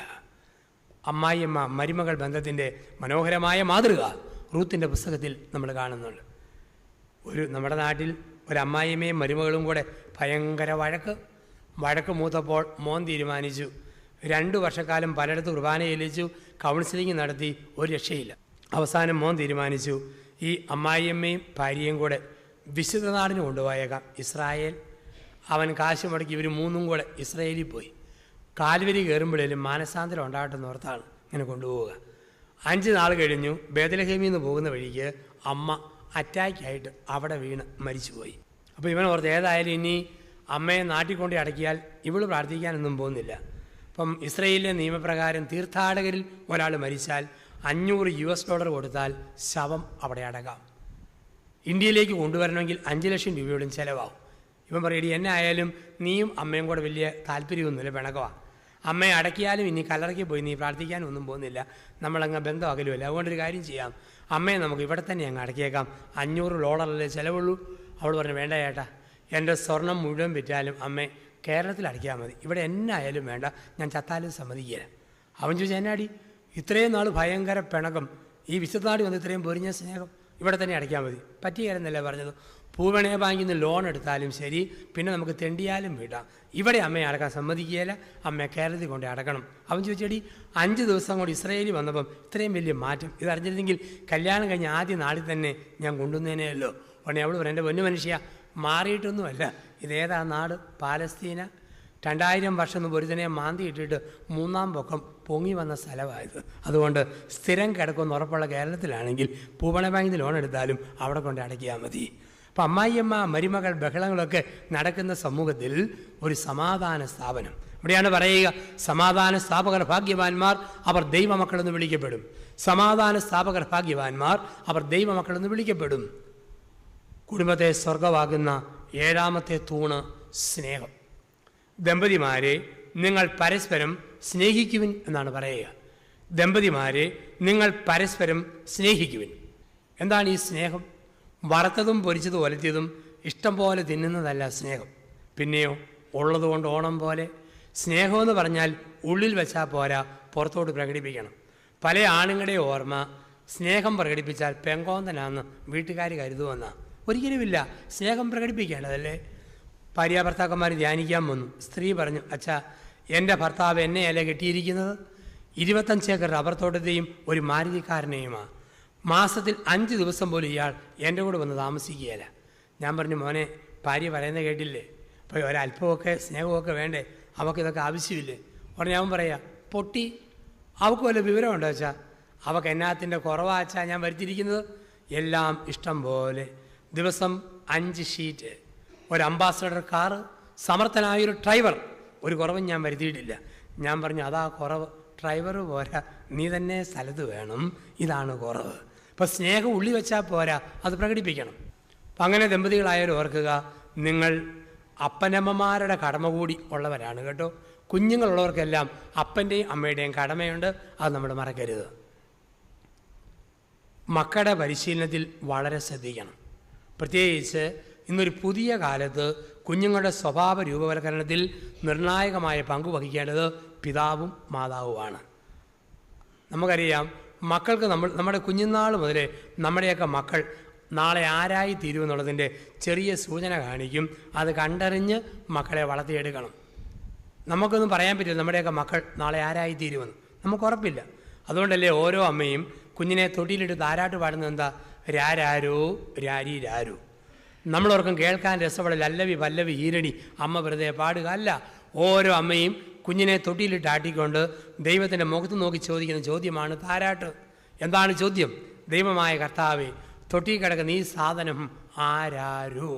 അമ്മായിയമ്മ മരുമകൾ ബന്ധത്തിൻ്റെ മനോഹരമായ മാതൃക റൂത്തിൻ്റെ പുസ്തകത്തിൽ നമ്മൾ കാണുന്നുണ്ട്. നമ്മുടെ നാട്ടിൽ ഒരു അമ്മായിയമ്മയും മരുമകളും കൂടെ ഭയങ്കര വഴക്ക് മൂത്തപ്പോൾ മോൻ തീരുമാനിച്ചു 2 വർഷക്കാലം പലയിടത്ത് കുർബാന ചെല്ലിച്ചു, കൗൺസിലിംഗ് നടത്തി, ഒരു രക്ഷയില്ല. അവസാനം മോൻ തീരുമാനിച്ചു ഈ അമ്മായിയമ്മയും ഭാര്യയും കൂടെ വിശുദ്ധ നാടിന് കൊണ്ടുപോയേക്കാം, ഇസ്രായേൽ. അവൻ കാശ് മുടക്കി ഇവർ 3 കൂടെ ഇസ്രായേലിൽ പോയി. കാൽവരി കയറുമ്പോഴേലും മാനസാന്തരം ഉണ്ടാകട്ടെന്ന് ഓർത്താണ് ഇങ്ങനെ കൊണ്ടുപോവുക. 5 നാൾ കഴിഞ്ഞു ബേത്ലഹേമിൽ നിന്ന് പോകുന്ന വഴിക്ക് അമ്മ അറ്റാക്കായിട്ട് അവിടെ വീണ് മരിച്ചുപോയി. അപ്പോൾ ഇവൻ ഓർത്ത് ഏതായാലും ഇനി അമ്മയെ നാട്ടിൽ കൊണ്ട് അടക്കിയാൽ ഇവൾ പ്രാർത്ഥിക്കാനൊന്നും പോകുന്നില്ല. അപ്പം ഇസ്രയേലിലെ നിയമപ്രകാരം തീർത്ഥാടകരിൽ ഒരാൾ മരിച്ചാൽ $500 കൊടുത്താൽ ശവം അവിടെ അടക്കാം. ഇന്ത്യയിലേക്ക് കൊണ്ടുവരണമെങ്കിൽ 5 ലക്ഷം രൂപയോടും ചിലവാകും. ഇവൻ പറയടി എന്നെ ആയാലും നീയും അമ്മയും കൂടെ വലിയ താല്പര്യമൊന്നുമില്ല, പിണക്കമാണ്. അമ്മയെ അടക്കിയാലും ഇനി കല്ലറയ്ക്ക് പോയി നീ പ്രാർത്ഥിക്കാനൊന്നും പോകുന്നില്ല, നമ്മളങ്ങ് ബന്ധം അകലുമല്ല. അതുകൊണ്ടൊരു കാര്യം ചെയ്യാം, അമ്മയെ നമുക്ക് ഇവിടെ തന്നെ അങ്ങ് അടക്കിയേക്കാം, $500 ചിലവുള്ളൂ. അവൾ പറഞ്ഞു വേണ്ട ചേട്ടാ, എൻ്റെ സ്വർണം മുഴുവൻ വിറ്റാലും അമ്മയെ കേരളത്തിൽ അടയ്ക്കാൽ മതി, ഇവിടെ എന്നായാലും വേണ്ട, ഞാൻ ചത്താലും സമ്മതിക്കില്ല. അവൻ ചോദിച്ചാൽ എന്നാടി ഇത്രയും നാൾ ഭയങ്കര പിണക്കം, ഈ വിശുദ്ധനാടി വന്ന് ഇത്രയും പൊരിഞ്ഞ സ്നേഹം ഇവിടെ തന്നെ അടയ്ക്കാൻ മതി. പറ്റിയാലെന്നല്ലേ പറഞ്ഞത്. പൂവണയ ബാങ്കിൽ നിന്ന് ലോൺ എടുത്താലും ശരി, പിന്നെ നമുക്ക് തെണ്ടിയാലും വിടാം, ഇവിടെ അമ്മയെ അടക്കാൻ സമ്മതിക്കുകയില്ല, അമ്മയെ കേരളത്തിൽ കൊണ്ട് അടക്കണം. അവൻ ചോദിച്ചേടി 5 ദിവസം കൊണ്ട് ഇസ്രയേലിൽ വന്നപ്പം ഇത്രയും വലിയ മാറ്റം ഇതറിഞ്ഞിരുന്നെങ്കിൽ കല്യാണം കഴിഞ്ഞ് ആദ്യ നാളിൽ തന്നെ ഞാൻ കൊണ്ടുവന്നേനെയല്ലോ. ഉടനെ അവൾ പറഞ്ഞു, എൻ്റെ പൊന്നു മനുഷ്യ, മാറിയിട്ടൊന്നുമല്ല, ഇതേതാ നാട്? പാലസ്തീന. 2000 വർഷം മുമ്പ് ഒരുതനെ മാന്തി ഇട്ടിട്ട് 3-ാം പൊക്കം പൊങ്ങി വന്ന സ്ഥലമായത്. അതുകൊണ്ട് സ്ഥിരം കിടക്കുമെന്ന് ഉറപ്പുള്ള കേരളത്തിലാണെങ്കിൽ പൂവണ ബാങ്കിൽ ലോൺ എടുത്താലും അവിടെ കൊണ്ട് അടയ്ക്കിയാൽ മതി. അപ്പം അമ്മായിയമ്മ മരുമകൾ ബഹളങ്ങളൊക്കെ നടക്കുന്ന സമൂഹത്തിൽ ഒരു സമാധാന സ്ഥാപനം. ഇവിടെയാണ് പറയുക, സമാധാന സ്ഥാപകർ ഭാഗ്യവാന്മാർ, അവർ ദൈവമക്കളെന്ന് വിളിക്കപ്പെടും. സമാധാന സ്ഥാപകർ ഭാഗ്യവാന്മാർ, അവർ ദൈവമക്കളെന്ന് വിളിക്കപ്പെടും. കുടുംബത്തെ സ്വർഗമാകുന്ന 7ാമത്തെ തൂണ് സ്നേഹം. ദമ്പതിമാരെ, നിങ്ങൾ പരസ്പരം സ്നേഹിക്കുവിൻ എന്നാണ് പറയുക. ദമ്പതിമാരെ, നിങ്ങൾ പരസ്പരം സ്നേഹിക്കുവിൻ. എന്താണ് ഈ സ്നേഹം? വറുത്തതും പൊരിച്ചതും ഒലത്തിയതും ഇഷ്ടം പോലെ തിന്നുന്നതല്ല സ്നേഹം. പിന്നെയോ ഉള്ളതുകൊണ്ട് ഓണം പോലെ. സ്നേഹമെന്ന് പറഞ്ഞാൽ ഉള്ളിൽ വെച്ചാൽ പോരാ, പുറത്തോട്ട് പ്രകടിപ്പിക്കണം. പല ആണുങ്ങളുടെ ഓർമ്മ സ്നേഹം പ്രകടിപ്പിച്ചാൽ പെങ്കോന്തനാന്ന് വീട്ടുകാർ കരുതുമെന്നാണ്. ഒരിക്കലുമില്ല, സ്നേഹം പ്രകടിപ്പിക്കേണ്ടതല്ലേ. ഭാര്യാഭർത്താക്കന്മാർ ധ്യാനിക്കാൻ വന്നു. സ്ത്രീ പറഞ്ഞു, അച്ഛാ, എൻ്റെ ഭർത്താവ് എന്നെയല്ലേ കെട്ടിയിരിക്കുന്നത്, 25 ഏക്കർ റബ്ബർ തോട്ടത്തെയും ഒരു മാരുതിക്കാരനെയുമാണ്. മാസത്തിൽ 5 ദിവസം പോലും ഇയാൾ എൻ്റെ കൂടെ വന്ന് താമസിക്കുകയില്ല. ഞാൻ പറഞ്ഞു, മോനെ, ഭാര്യ പറയുന്നത് കേട്ടില്ലേ, അപ്പോൾ ഒരല്പമൊക്കെ സ്നേഹമൊക്കെ വേണ്ടേ, അവൾക്കിതൊക്കെ ആവശ്യമില്ലേ? ഉടനെ അവൻ പറയാ, പൊട്ടി, അവൾക്ക് വല്ല വിവരമുണ്ടോ അച്ഛാ? അവൾക്ക് എന്നാത്തിൻ്റെ കുറവാച്ചാ ഞാൻ വരുത്തിയിരിക്കുന്നത്? എല്ലാം ഇഷ്ടം പോലെ. ദിവസം 5 ഷീറ്റ്, ഒരു അംബാസഡർ കാറ്, സമർത്ഥനായൊരു ഡ്രൈവർ, ഒരു കുറവും ഞാൻ വരുത്തിയിട്ടില്ല. ഞാൻ പറഞ്ഞു, അതാ കുറവ്, ഡ്രൈവർ പോരാ, നീ തന്നെ സ്ഥലത്ത് വേണം, ഇതാണ് കുറവ്. അപ്പം സ്നേഹം ഉള്ളി വെച്ചാൽ പോരാ, അത് പ്രകടിപ്പിക്കണം. അപ്പം അങ്ങനെ ദമ്പതികളായാലും ഓർക്കുക, നിങ്ങൾ അപ്പനമ്മമാരുടെ കടമ കൂടി ഉള്ളവരാണ് കേട്ടോ. കുഞ്ഞുങ്ങളുള്ളവർക്കെല്ലാം അപ്പൻ്റെയും അമ്മയുടെയും കടമയുണ്ട്, അത് നമ്മൾ മറക്കരുത്. മക്കളുടെ പരിശീലനത്തിൽ വളരെ ശ്രദ്ധിക്കണം. പ്രത്യേകിച്ച് ഇന്നൊരു പുതിയ കാലത്ത് കുഞ്ഞുങ്ങളുടെ സ്വഭാവ രൂപവൽക്കരണത്തിൽ നിർണായകമായ പങ്ക് വഹിക്കേണ്ടത് പിതാവും മാതാവുമാണ്. നമുക്കറിയാം, മക്കൾക്ക് നമ്മുടെ കുഞ്ഞുനാൾ മുതലേ നമ്മുടെയൊക്കെ മക്കൾ നാളെ ആരായി തീരുമെന്നുള്ളതിൻ്റെ ചെറിയ സൂചന കാണിക്കും. അത് കണ്ടറിഞ്ഞ് മക്കളെ വളർത്തിയെടുക്കണം. നമുക്കൊന്നും പറയാൻ പറ്റില്ല നമ്മുടെയൊക്കെ മക്കൾ നാളെ ആരായി തീരുമെന്ന്, നമുക്ക് ഉറപ്പില്ല. അതുകൊണ്ടല്ലേ ഓരോ അമ്മയും കുഞ്ഞിനെ തൊട്ടിയിലിട്ട് താരാട്ട് പാടുന്നത് എന്താ? രാരാരോ രാരി രാരോ. നമ്മളോർക്കും കേൾക്കാൻ രസമുള്ള ലല്ലവി പല്ലവി ഈരടി അമ്മ വെറുതെ പാടുക അല്ല. ഓരോ അമ്മയും കുഞ്ഞിനെ തൊട്ടിയിലിട്ട് ആട്ടിക്കൊണ്ട് ദൈവത്തിൻ്റെ മുഖത്ത് നോക്കി ചോദിക്കുന്ന ചോദ്യമാണ് താരാട്ട്. എന്താണ് ചോദ്യം? ദൈവമായ കർത്താവേ, തൊട്ടി കിടക്കുന്ന ഈ സാധനം ആരാരോ?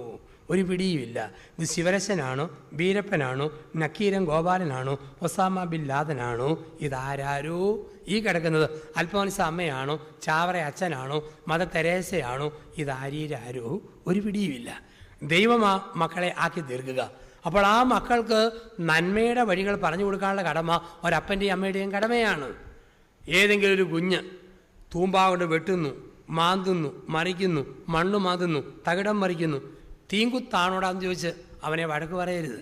ഒരു പിടിയുമില്ല. ഇത് ശിവരശനാണോ, വീരപ്പനാണോ, നക്കീരൻ ഗോപാലനാണോ, ഒസാമ ബിൻ ലാദനാണോ? ഇതാരാരോ? ഈ കിടക്കുന്നത് അൽഫോൻസ അമ്മയാണോ, ചാവറ അച്ഛനാണോ, മദർ തെരേസയാണോ? ഇതാരീരാരോ? ഒരു പിടിയുമില്ല. ദൈവമാ മക്കളെ ആക്കി തീർക്കുക. അപ്പോൾ ആ മക്കൾക്ക് നന്മയുടെ വഴികൾ പറഞ്ഞു കൊടുക്കാനുള്ള കടമ ഒരപ്പൻ്റെയും അമ്മയുടെയും കടമയാണ്. ഏതെങ്കിലും ഒരു കുഞ്ഞ് തൂമ്പാ കൊണ്ട് വെട്ടുന്നു, മാന്തുന്നു, മറിക്കുന്നു, മണ്ണ് മാന്തുന്നു, തകിടം മറിക്കുന്നു, തീങ്കുത്താണോടാന്ന് ചോദിച്ച് അവനെ വഴക്ക് പറയരുത്.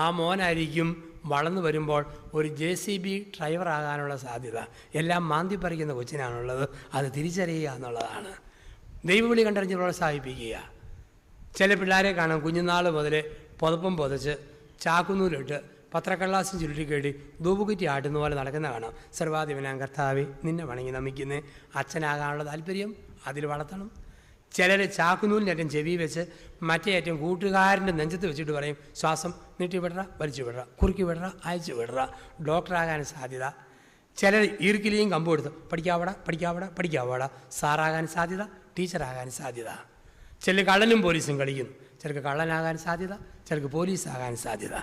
ആ മോനായിരിക്കും വളർന്നു വരുമ്പോൾ ഒരു JCB ഡ്രൈവറാകാനുള്ള സാധ്യത. എല്ലാം മാന്തിപ്പറിക്കുന്ന കൊച്ചിനാണുള്ളത്. അത് തിരിച്ചറിയുക എന്നുള്ളതാണ്. ദൈവവിളി കണ്ടറിഞ്ഞ് പ്രോത്സാഹിപ്പിക്കുക. ചില പിള്ളേരെ കാണാം, കുഞ്ഞുനാൾ മുതൽ പുതപ്പും പുതച്ച് ചാക്കുന്നൂരിട്ട് പത്രക്കള്ളാസും ചുരുട്ടിക്കേട്ടി ധൂപുകുറ്റി ആട്ടുന്ന പോലെ നടക്കുന്ന കാണാം. സർവാധിപനാം കർത്താവേ, നിന്നെ വണങ്ങി നമിക്കുന്നേ. അച്ഛനാകാനുള്ള താല്പര്യം അതിൽ വളർത്തണം. ചിലർ ചാക്കുനൂലിനേറ്റം ചെവി വെച്ച് മറ്റേ ഏറ്റവും കൂട്ടുകാരൻ്റെ നെഞ്ചത്ത് വെച്ചിട്ട് പറയും, ശ്വാസം നീട്ടി വിടറ, വലിച്ചു വിടറ, കുറുക്കി വിടറ, അയച്ചു വിടറ. ഡോക്ടറാകാൻ സാധ്യത. ചിലർ ഈർക്കിലിയും കമ്പും എടുത്ത് പഠിക്കാവട പഠിക്കാവട പഠിക്കാവട. സാറാകാൻ സാധ്യത, ടീച്ചറാകാൻ സാധ്യത. ചിലർ കള്ളനും പോലീസും കളിക്കുന്നു. ചിലർക്ക് കള്ളനാകാൻ സാധ്യത, ചിലർക്ക് പോലീസാകാൻ സാധ്യത.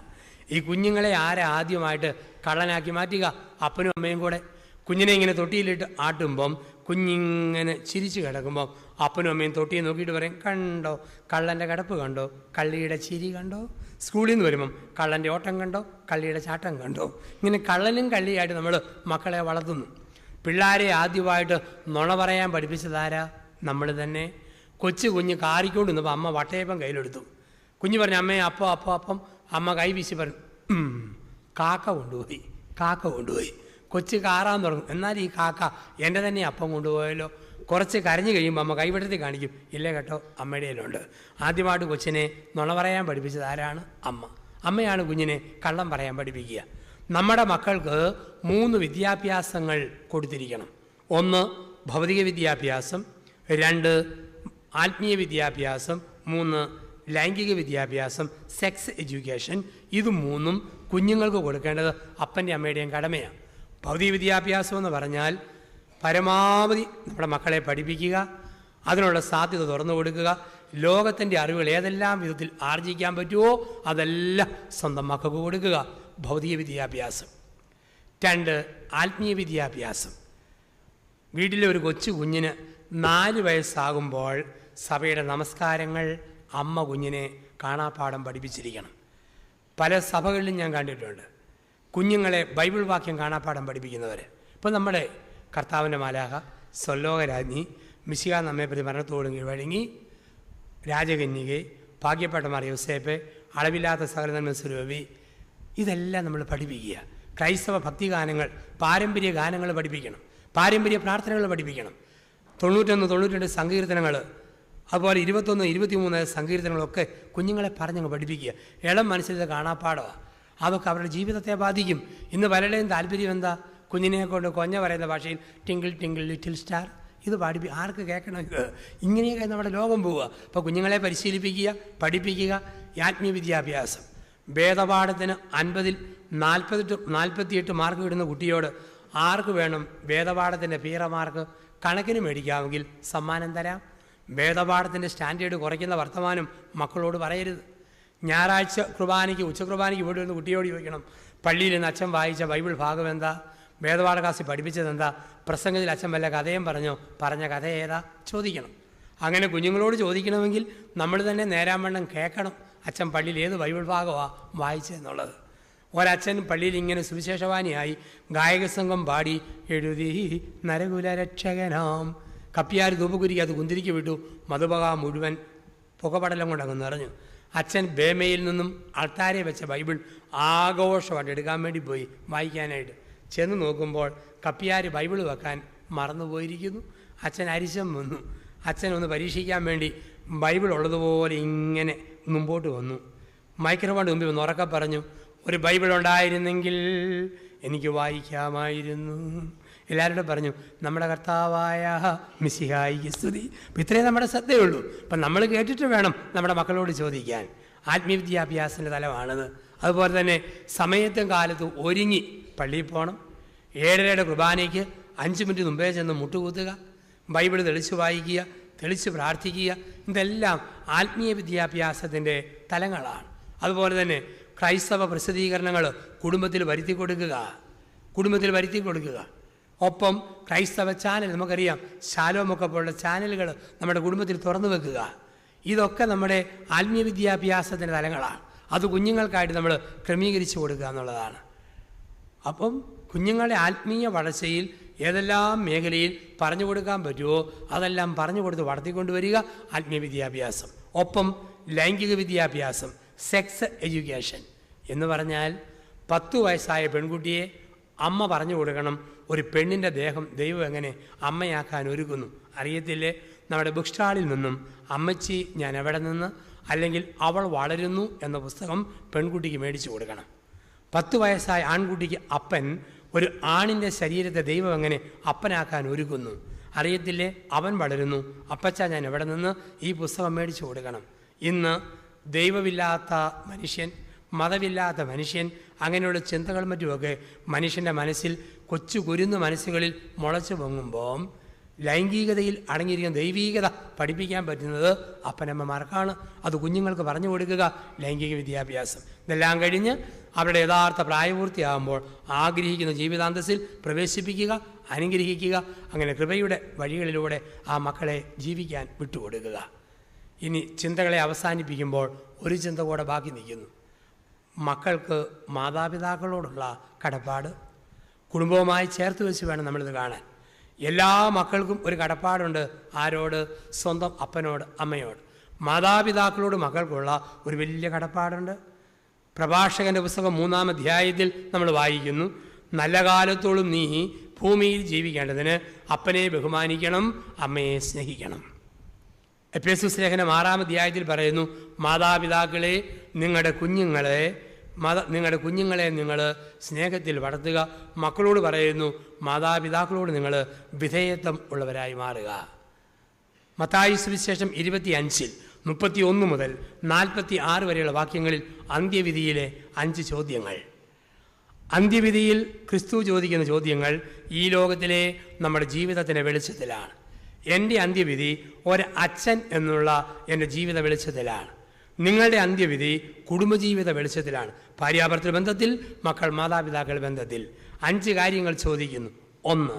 ഈ കുഞ്ഞുങ്ങളെ ആദ്യമായിട്ട് കള്ളനാക്കി മാറ്റുക? അപ്പനും അമ്മയും കൂടെ. കുഞ്ഞിനെ ഇങ്ങനെ തൊട്ടിയിലിട്ട് ആട്ടുമ്പം കുഞ്ഞിങ്ങനെ ചിരിച്ച് കിടക്കുമ്പം അപ്പനും അമ്മയും തൊട്ടിയെ നോക്കിയിട്ട് പറയും, കണ്ടോ കള്ളൻ്റെ കിടപ്പ് കണ്ടോ, കള്ളിയുടെ ചിരി കണ്ടോ. സ്കൂളിൽ നിന്ന് വരുമ്പം കള്ളൻ്റെ ഓട്ടം കണ്ടോ, കള്ളിയുടെ ചാട്ടം കണ്ടോ. ഇങ്ങനെ കള്ളനും കള്ളിയായിട്ട് നമ്മൾ മക്കളെ വളർത്തുന്നു. പിള്ളേരെ ആദ്യമായിട്ട് നുണ പറയാൻ പഠിപ്പിച്ചതാരാ? നമ്മൾ തന്നെ. കുഞ്ഞ് കാറിക്കൊണ്ട് നിന്നപ്പോൾ അമ്മ വട്ടയപ്പം കയ്യിലെടുത്തു. കുഞ്ഞ് പറഞ്ഞു, അമ്മേ അപ്പം അപ്പം അപ്പം. അമ്മ കൈ വീശി പറഞ്ഞു, കാക്ക കൊണ്ടുപോയി, കാക്ക കൊണ്ടുപോയി. കൊച്ചു കാറാൻ തുടങ്ങും. എന്നാൽ ഈ കാക്ക എൻ്റെ തന്നെ അപ്പം കൊണ്ടുപോയാലോ. കുറച്ച് കരഞ്ഞു കഴിയുമ്പോൾ അമ്മ കൈവെട്ടത്തിൽ കാണിക്കും. ഇല്ലേ കേട്ടോ, അമ്മയുടെ കയ്യിലുണ്ട്. ആദ്യമായിട്ട് കൊച്ചിനെ നുണ പറയാൻ പഠിപ്പിച്ചത് ആരാണ്? അമ്മ. അമ്മയാണ് കുഞ്ഞിനെ കള്ളം പറയാൻ പഠിപ്പിക്കുക. നമ്മുടെ മക്കൾക്ക് 3 വിദ്യാഭ്യാസങ്ങൾ കൊടുത്തിരിക്കണം. 1 ഭൗതിക വിദ്യാഭ്യാസം, 2 ആത്മീയ വിദ്യാഭ്യാസം, 3 ലൈംഗിക വിദ്യാഭ്യാസം, സെക്സ് എഡ്യൂക്കേഷൻ. ഇത് 3ഉം കുഞ്ഞുങ്ങൾക്ക് കൊടുക്കേണ്ടത് അപ്പൻ്റെ അമ്മയുടെയും കടമയാണ്. ഭൗതിക വിദ്യാഭ്യാസം എന്ന് പറഞ്ഞാൽ പരമാവധി നമ്മുടെ മക്കളെ പഠിപ്പിക്കുക, അതിനുള്ള സാധ്യത തുറന്നു കൊടുക്കുക, ലോകത്തിൻ്റെ അറിവുകൾ ഏതെല്ലാം വിധത്തിൽ ആർജിക്കാൻ പറ്റുമോ അതെല്ലാം സ്വന്തം മക്കൾക്ക് കൊടുക്കുക. ഭൗതിക വിദ്യാഭ്യാസം. 2 ആത്മീയ വിദ്യാഭ്യാസം. വീട്ടിലെ ഒരു കൊച്ചു കുഞ്ഞിന് 4 വയസ്സാകുമ്പോൾ സഭയുടെ നമസ്കാരങ്ങൾ അമ്മ കുഞ്ഞിനെ കാണാപ്പാഠം പഠിപ്പിച്ചിരിക്കണം. പല സഭകളിലും ഞാൻ കണ്ടിട്ടുണ്ട് കുഞ്ഞുങ്ങളെ ബൈബിൾ വാക്യം കാണാപ്പാഠം പഠിപ്പിക്കുന്നവർ. ഇപ്പോൾ നമ്മുടെ കർത്താവിൻ്റെ മാലാഖ, സ്വലോകരാജ്ഞി, മിശിഹ നമ്മെ പ്രതി മരണത്തോടും കീഴ്വഴങ്ങി, രാജകന്യകെ, ഭാഗ്യപ്പെട്ട മാർ യോസേപ്പ്, അളവില്ലാത്ത സകല സ്വരൂപി, ഇതെല്ലാം നമ്മൾ പഠിപ്പിക്കുക. ക്രൈസ്തവ ഭക്തിഗാനങ്ങൾ, പാരമ്പര്യ ഗാനങ്ങൾ പഠിപ്പിക്കണം, പാരമ്പര്യ പ്രാർത്ഥനകൾ പഠിപ്പിക്കണം. 91, 92 സങ്കീർത്തനങ്ങൾ, അതുപോലെ 21, 23 സങ്കീർത്തനങ്ങളൊക്കെ കുഞ്ഞുങ്ങളെ പറഞ്ഞങ്ങ് പഠിപ്പിക്കുക. ഇളം മനസ്സിലത് കാണാപ്പാടമാണ്. അതൊക്കെ അവരുടെ ജീവിതത്തെ ബാധിക്കും. ഇന്ന് പലരുടെയും താല്പര്യം എന്താ? കുഞ്ഞിനെ കൊണ്ട് കൊഞ്ഞ പറയുന്ന ഭാഷയിൽ ടിങ്കിൾ ടിങ്കിൾ ലിറ്റിൽ സ്റ്റാർ ഇത് ആർക്ക് കേൾക്കണം? ഇത് ഇങ്ങനെയൊക്കെ നമ്മുടെ ലോകം പോവുക. അപ്പോൾ കുഞ്ഞുങ്ങളെ പരിശീലിപ്പിക്കുക, പഠിപ്പിക്കുക. ആത്മീയ വിദ്യാഭ്യാസം. വേദപാഠത്തിന് 50-ൽ 48 മാർക്ക് കിട്ടുന്ന കുട്ടിയോട് ആർക്ക് വേണം വേദപാഠത്തിൻ്റെ പീറ മാർക്ക് കണക്കിന് മേടിക്കാമെങ്കിൽ സമ്മാനം തരാം. വേദപാഠത്തിൻ്റെ സ്റ്റാൻഡേർഡ് കുറയ്ക്കുന്ന വർത്തമാനം മക്കളോട് പറയരുത്. ഞായറാഴ്ച കുർബാനയ്ക്ക്, ഉച്ചകുർബാനയ്ക്ക് ഇവിടെ വന്ന് കുട്ടിയോട് ചോദിക്കണം, പള്ളിയിൽ നിന്ന് അച്ഛൻ വായിച്ച ബൈബിൾ ഭാഗം എന്താ, വേദപാഠ ക്ലാസ്സിൽ പഠിപ്പിച്ചത് എന്താ, പ്രസംഗത്തിൽ അച്ഛൻ വല്ല കഥയും പറഞ്ഞ കഥ ഏതാ ചോദിക്കണം. അങ്ങനെ കുഞ്ഞുങ്ങളോട് ചോദിക്കണമെങ്കിൽ നമ്മൾ തന്നെ നേരാവണ്ണം കേൾക്കണം. അച്ഛൻ പള്ളിയിൽ ഏത് ബൈബിൾ ഭാഗമാണ് വായിച്ചതെന്നുള്ളത്. ഒരച്ഛൻ പള്ളിയിൽ ഇങ്ങനെ സുവിശേഷവാനിയായി ഗായകസംഘം പാടി എഴുതി നരകുലരക്ഷകനാം കപ്പിയാർ ധൂപകുരിക്ക് അത് കുന്തിരിക്ക് വിട്ടു, മധുപക മുഴുവൻ പുകപടലം കൊണ്ടങ്ങ് നിറഞ്ഞു. അച്ഛൻ ബേമയിൽ നിന്നും അൾത്താരെ വെച്ച ബൈബിൾ ആഘോഷമായിട്ട് എടുക്കാൻ വേണ്ടി പോയി വായിക്കാനായിട്ട് ചെന്ന് നോക്കുമ്പോൾ കപ്പിയാർ ബൈബിൾ വെക്കാൻ മറന്നുപോയിരിക്കുന്നു. അച്ഛൻ അരിശം വന്നു. അച്ഛൻ ഒന്ന് പരീക്ഷിക്കാൻ വേണ്ടി ബൈബിൾ ഉള്ളതുപോലെ ഇങ്ങനെ മുമ്പോട്ട് വന്നു. മൈക്രോഫോണിന് മുമ്പിൽ ഒന്ന് ഉറക്കെ പറഞ്ഞു, ഒരു ബൈബിൾ ഉണ്ടായിരുന്നെങ്കിൽ എനിക്ക് വായിക്കാമായിരുന്നു. എല്ലാവരോടും പറഞ്ഞു, നമ്മുടെ കർത്താവായ മിശിഹായിക്ക് സ്തുതി. അപ്പം ഇത്രയും നമ്മുടെ ശ്രദ്ധയുള്ളൂ. അപ്പം നമ്മൾ കേട്ടിട്ട് വേണം നമ്മുടെ മക്കളോട് ചോദിക്കാൻ. ആത്മീയ വിദ്യാഭ്യാസത്തിൻ്റെ തലമാണത്. അതുപോലെ തന്നെ സമയത്തും കാലത്തും ഒരുങ്ങി പള്ളിയിൽ പോകണം. 7:30 കുർബാനയ്ക്ക് 5 മിനിറ്റ് മുമ്പേ ചെന്ന് മുട്ടുകൂത്തുക, ബൈബിൾ തെളിച്ച് വായിക്കുക, തെളിച്ച് പ്രാർത്ഥിക്കുക. ഇതെല്ലാം ആത്മീയ വിദ്യാഭ്യാസത്തിൻ്റെ തലങ്ങളാണ്. അതുപോലെ തന്നെ ക്രൈസ്തവ പ്രസിദ്ധീകരണങ്ങൾ കുടുംബത്തിൽ വരുത്തി കൊടുക്കുക. ഒപ്പം ക്രൈസ്തവ ചാനൽ, നമുക്കറിയാം ശാലോമൊക്കെ പോലുള്ള ചാനലുകൾ നമ്മുടെ കുടുംബത്തിൽ തുറന്നു വെക്കുക. ഇതൊക്കെ നമ്മുടെ ആത്മീയ വിദ്യാഭ്യാസത്തിൻ്റെ തലങ്ങളാണ്. അത് കുഞ്ഞുങ്ങൾക്കായിട്ട് നമ്മൾ ക്രമീകരിച്ചു കൊടുക്കുക എന്നുള്ളതാണ്. അപ്പം കുഞ്ഞുങ്ങളുടെ ആത്മീയ വളർച്ചയിൽ ഏതെല്ലാം മേഖലയിൽ പറഞ്ഞു കൊടുക്കാൻ പറ്റുമോ അതെല്ലാം പറഞ്ഞു കൊടുത്ത് വളർത്തിക്കൊണ്ടുവരിക ആത്മീയ വിദ്യാഭ്യാസം. ഒപ്പം ലൈംഗിക വിദ്യാഭ്യാസം, സെക്സ് എഡ്യൂക്കേഷൻ എന്ന് പറഞ്ഞാൽ 10 വയസ്സായ പെൺകുട്ടിയെ അമ്മ പറഞ്ഞു കൊടുക്കണം ഒരു പെണ്ണിൻ്റെ ദേഹം ദൈവം എങ്ങനെ അമ്മയാക്കാൻ ഒരുക്കുന്നു. അറിയത്തില്ലേ? നമ്മുടെ ബുക്ക് സ്റ്റാളിൽ നിന്നും അമ്മച്ചി ഞാൻ എവിടെ നിന്ന്, അല്ലെങ്കിൽ അവൾ വളരുന്നു എന്ന പുസ്തകം പെൺകുട്ടിക്ക് മേടിച്ചു കൊടുക്കണം. 10 വയസ്സായ ആൺകുട്ടിക്ക് അപ്പൻ ഒരു ആണിൻ്റെ ശരീരത്തെ ദൈവം എങ്ങനെ അപ്പനാക്കാൻ ഒരുക്കുന്നു. അറിയത്തില്ലേ? അവൻ വളരുന്നു, അപ്പച്ച ഞാൻ എവിടെ നിന്ന്, ഈ പുസ്തകം മേടിച്ചു കൊടുക്കണം. ഇന്ന് ദൈവമില്ലാത്ത മനുഷ്യൻ, മതമില്ലാത്ത മനുഷ്യൻ, അങ്ങനെയുള്ള ചിന്തകളും മറ്റുമൊക്കെ മനുഷ്യൻ്റെ മനസ്സിൽ കൊച്ചു കുരുന്നു മനസ്സുകളിൽ മുളച്ചു പൊങ്ങുമ്പോൾ ലൈംഗികതയിൽ അടങ്ങിയിരിക്കുന്ന ദൈവീകത പഠിപ്പിക്കാൻ പറ്റുന്നത് അപ്പനമ്മമാർക്കാണ്. അത് കുഞ്ഞുങ്ങൾക്ക് പറഞ്ഞു കൊടുക്കുക ലൈംഗിക വിദ്യാഭ്യാസം. ഇതെല്ലാം കഴിഞ്ഞ് അവരുടെ യഥാർത്ഥ പ്രായപൂർത്തിയാകുമ്പോൾ ആഗ്രഹിക്കുന്ന ജീവിതാന്തസ്സിൽ പ്രവേശിപ്പിക്കുക, അനുഗ്രഹിക്കുക. അങ്ങനെ കൃപയുടെ വഴികളിലൂടെ ആ മക്കളെ ജീവിക്കാൻ വിട്ടുകൊടുക്കുക. ഇനി ചിന്തകളെ അവസാനിപ്പിക്കുമ്പോൾ ഒരു ചിന്ത കൂടെ ബാക്കി നിൽക്കുന്നു. മക്കൾക്ക് മാതാപിതാക്കളോടുള്ള കടപ്പാട് കുടുംബവുമായി ചേർത്ത് വെച്ച് വേണം നമ്മളിത് കാണാൻ. എല്ലാ മക്കൾക്കും ഒരു കടപ്പാടുണ്ട്. ആരോട്? സ്വന്തം അപ്പനോട്, അമ്മയോട്. മാതാപിതാക്കളോട് മക്കൾക്കുള്ള ഒരു വലിയ കടപ്പാടുണ്ട്. പ്രഭാഷകൻ്റെ പുസ്തകം 3-ാം അധ്യായത്തിൽ നമ്മൾ വായിക്കുന്നു, നല്ല കാലത്തോളം നീ ഭൂമിയിൽ ജീവിക്കേണ്ടതിന് അപ്പനെ ബഹുമാനിക്കണം, അമ്മയെ സ്നേഹിക്കണം. എഫേസ്യസ് ലേഖനം 6-ാം അധ്യായത്തിൽ പറയുന്നു, മാതാപിതാക്കളെ നിങ്ങളുടെ കുഞ്ഞുങ്ങളെ നിങ്ങൾ സ്നേഹത്തിൽ വളർത്തുക. മക്കളോട് പറയുന്നു, മാതാപിതാക്കളോട് നിങ്ങൾ വിധേയത്വം ഉള്ളവരായി മാറുക. മത്തായി സുവിശേഷം 25 31 മുതൽ 46 വരെയുള്ള വാക്യങ്ങളിൽ അന്ത്യവിധിയിലെ 5 ചോദ്യങ്ങൾ. അന്ത്യവിധിയിൽ ക്രിസ്തു ചോദിക്കുന്ന ചോദ്യങ്ങൾ ഈ ലോകത്തിലെ നമ്മുടെ ജീവിതത്തിൻ്റെ വെളിച്ചത്തിലാണ്. എൻ്റെ അന്ത്യവിധി ഒരച്ഛൻ എന്നുള്ള എൻ്റെ ജീവിത വെളിച്ചത്തിലാണ്. നിങ്ങളുടെ അന്ത്യവിധി കുടുംബജീവിത വെളിച്ചത്തിലാണ്. ഭാര്യാഭർത്തൃ ബന്ധത്തിൽ, മക്കൾ മാതാപിതാക്കൾ ബന്ധത്തിൽ. 5 കാര്യങ്ങൾ ചോദിക്കുന്നു. 1,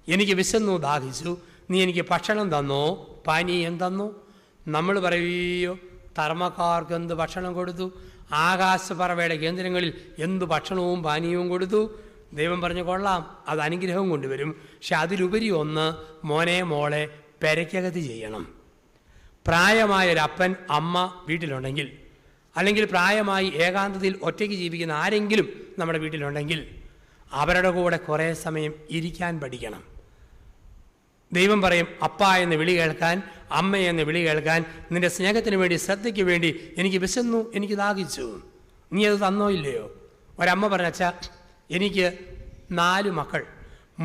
എനിക്ക് വിശന്നു ദാഹിച്ചു, നീ എനിക്ക് ഭക്ഷണം തന്നോ, പാനീയം തന്നോ? നമ്മൾ പറയുകയോ തർമ്മക്കാർക്ക് എന്ത് ഭക്ഷണം കൊടുത്തു, ആകാശപ്പറവയുടെ കേന്ദ്രങ്ങളിൽ എന്ത് ഭക്ഷണവും പാനീയവും കൊടുത്തു. ദൈവം പറഞ്ഞു കൊള്ളാം, അത് അനുഗ്രഹം കൊണ്ടുവരും. പക്ഷെ അതിലുപരി ഒന്ന്, മോനെ മോളെ പെരയ്ക്കകത്ത് ചെയ്യണം. പ്രായമായൊരപ്പൻ അമ്മ വീട്ടിലുണ്ടെങ്കിൽ, അല്ലെങ്കിൽ പ്രായമായി ഏകാന്തതയിൽ ഒറ്റയ്ക്ക് ജീവിക്കുന്ന ആരെങ്കിലും നമ്മുടെ വീട്ടിലുണ്ടെങ്കിൽ അവരുടെ കൂടെ കുറേ സമയം ഇരിക്കാൻ പഠിക്കണം. ദൈവം പറയും, അപ്പ എന്ന് വിളി കേൾക്കാൻ, അമ്മ എന്ന് വിളി കേൾക്കാൻ, നിന്റെ സ്നേഹത്തിന് വേണ്ടി, ശ്രദ്ധയ്ക്ക് വേണ്ടി. എനിക്ക് വിശന്നു, എനിക്ക് ദാഹിച്ചു, നീ അത് തന്നോ ഇല്ലയോ? ഒരമ്മ പറഞ്ഞ, അച്ഛാ എനിക്ക് 4 മക്കൾ,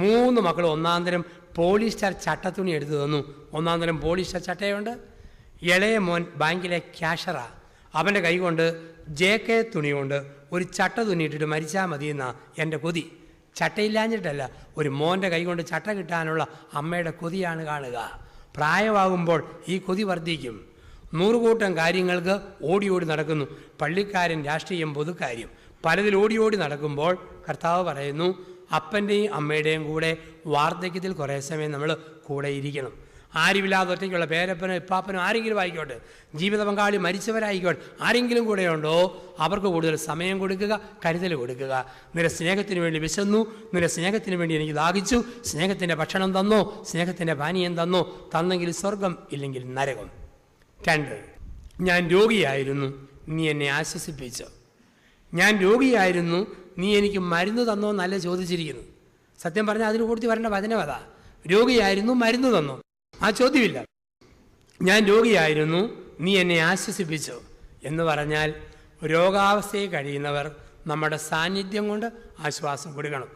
3 മക്കൾ ഒന്നാന്തരം പോളിസ്റ്റർ ചട്ടത്തുണി എടുത്തു തന്നു. ഒന്നാന്തരം പോളിസ്റ്റർ ചട്ടയുണ്ട്. ഇളയ മോൻ ബാങ്കിലെ ക്യാഷറാ, അവൻ്റെ കൈ കൊണ്ട് JK തുണി കൊണ്ട് ഒരു ചട്ട തുണിയിട്ടിട്ട് മരിച്ചാൽ മതിയെന്നാ എൻ്റെ കൊതി. ചട്ടയില്ലാഞ്ഞിട്ടല്ല, ഒരു മോൻ്റെ കൈ കൊണ്ട് ചട്ട കിട്ടാനുള്ള അമ്മയുടെ കൊതിയാണ് കാണുക. പ്രായമാകുമ്പോൾ ഈ കൊതി വർദ്ധിക്കും. 100 കൂട്ടം കാര്യങ്ങൾക്ക് ഓടി നടക്കുന്നു. പള്ളിക്കാരൻ, രാഷ്ട്രീയം, പൊതുക്കാര്യം, പലതിൽ ഓടി നടക്കുമ്പോൾ കർത്താവ് പറയുന്നു, അപ്പൻ്റെയും അമ്മയുടെയും കൂടെ വാർദ്ധക്യത്തിൽ കുറേ സമയം നമ്മൾ കൂടെ ഇരിക്കണം. ആരുമില്ലാതെ ഒറ്റയ്ക്കുള്ള പേരപ്പനോ ഇപ്പാപ്പനോ ആരെങ്കിലും ആയിക്കോട്ടെ, ജീവിത പങ്കാളി മരിച്ചവരായിക്കോട്ടെ, ആരെങ്കിലും കൂടെയുണ്ടോ അവർക്ക് കൂടുതൽ സമയം കൊടുക്കുക, കരുതൽ കൊടുക്കുക. നിന്റെ സ്നേഹത്തിന് വേണ്ടി വിശന്നു, നിന്റെ സ്നേഹത്തിന് വേണ്ടി എനിക്ക് ദാഹിച്ചു, സ്നേഹത്തിൻ്റെ ഭക്ഷണം തന്നോ, സ്നേഹത്തിൻ്റെ പാനീയം തന്നോ? തന്നെങ്കിൽ സ്വർഗം, ഇല്ലെങ്കിൽ നരകം. 2, ഞാൻ രോഗിയായിരുന്നു, നീ എന്നെ ആശ്വസിപ്പിച്ചു. ഞാൻ രോഗിയായിരുന്നു, നീ എനിക്ക് മരുന്ന് തന്നോ എന്നല്ല ചോദിച്ചിരിക്കുന്നു. സത്യം പറഞ്ഞാൽ അതിന് കൂടി വരേണ്ട വചനമതാ. രോഗിയായിരുന്നു, മരുന്ന് തന്നോ? ആ ചോദ്യമില്ല. ഞാൻ രോഗിയായിരുന്നു, നീ എന്നെ ആശ്വസിപ്പിച്ചു എന്ന് പറഞ്ഞാൽ രോഗാവസ്ഥയിൽ കഴിയുന്നവർ നമ്മുടെ സാന്നിധ്യം കൊണ്ട് ആശ്വാസം കൊടുക്കണം.